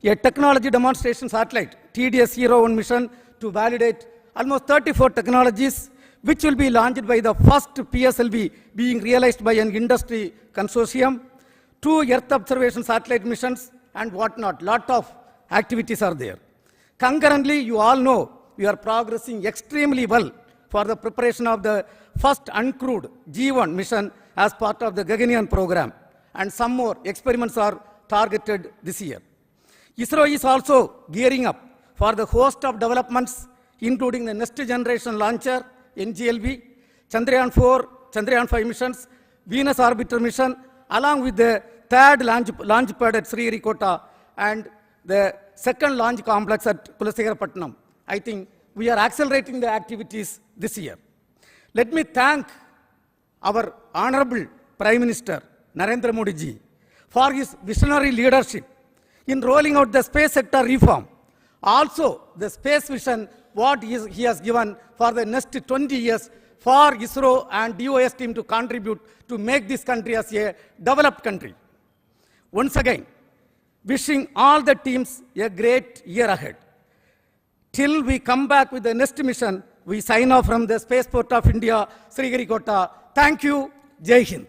a technology demonstration satellite, TDS-01 mission to validate almost 34 technologies, which will be launched by the first PSLV being realized by an industry consortium, 2 Earth observation satellite missions, and whatnot. Lot of activities are there. Concurrently, you all know we are progressing extremely well for the preparation of the first uncrewed G1 mission as part of the Gaganyaan program, and some more experiments are targeted this year. ISRO is also gearing up for the host of developments, including the next generation launcher, NGLV, Chandrayaan 4, Chandrayaan 5 missions, Venus orbiter mission, along with the 3rd launch pad at Sriharikota and the 2nd launch complex at Kulasegarapatnam. I think we are accelerating the activities this year. Let me thank our Honorable Prime Minister Narendra Modi ji for his visionary leadership in rolling out the space sector reform. Also, the space vision what he has given for the next 20 years for ISRO and DOS team to contribute to make this country as a developed country. Once again, wishing all the teams a great year ahead. Till we come back with the next mission, we sign off from the Spaceport of India, Sriharikota. Thank you. Jai Hind.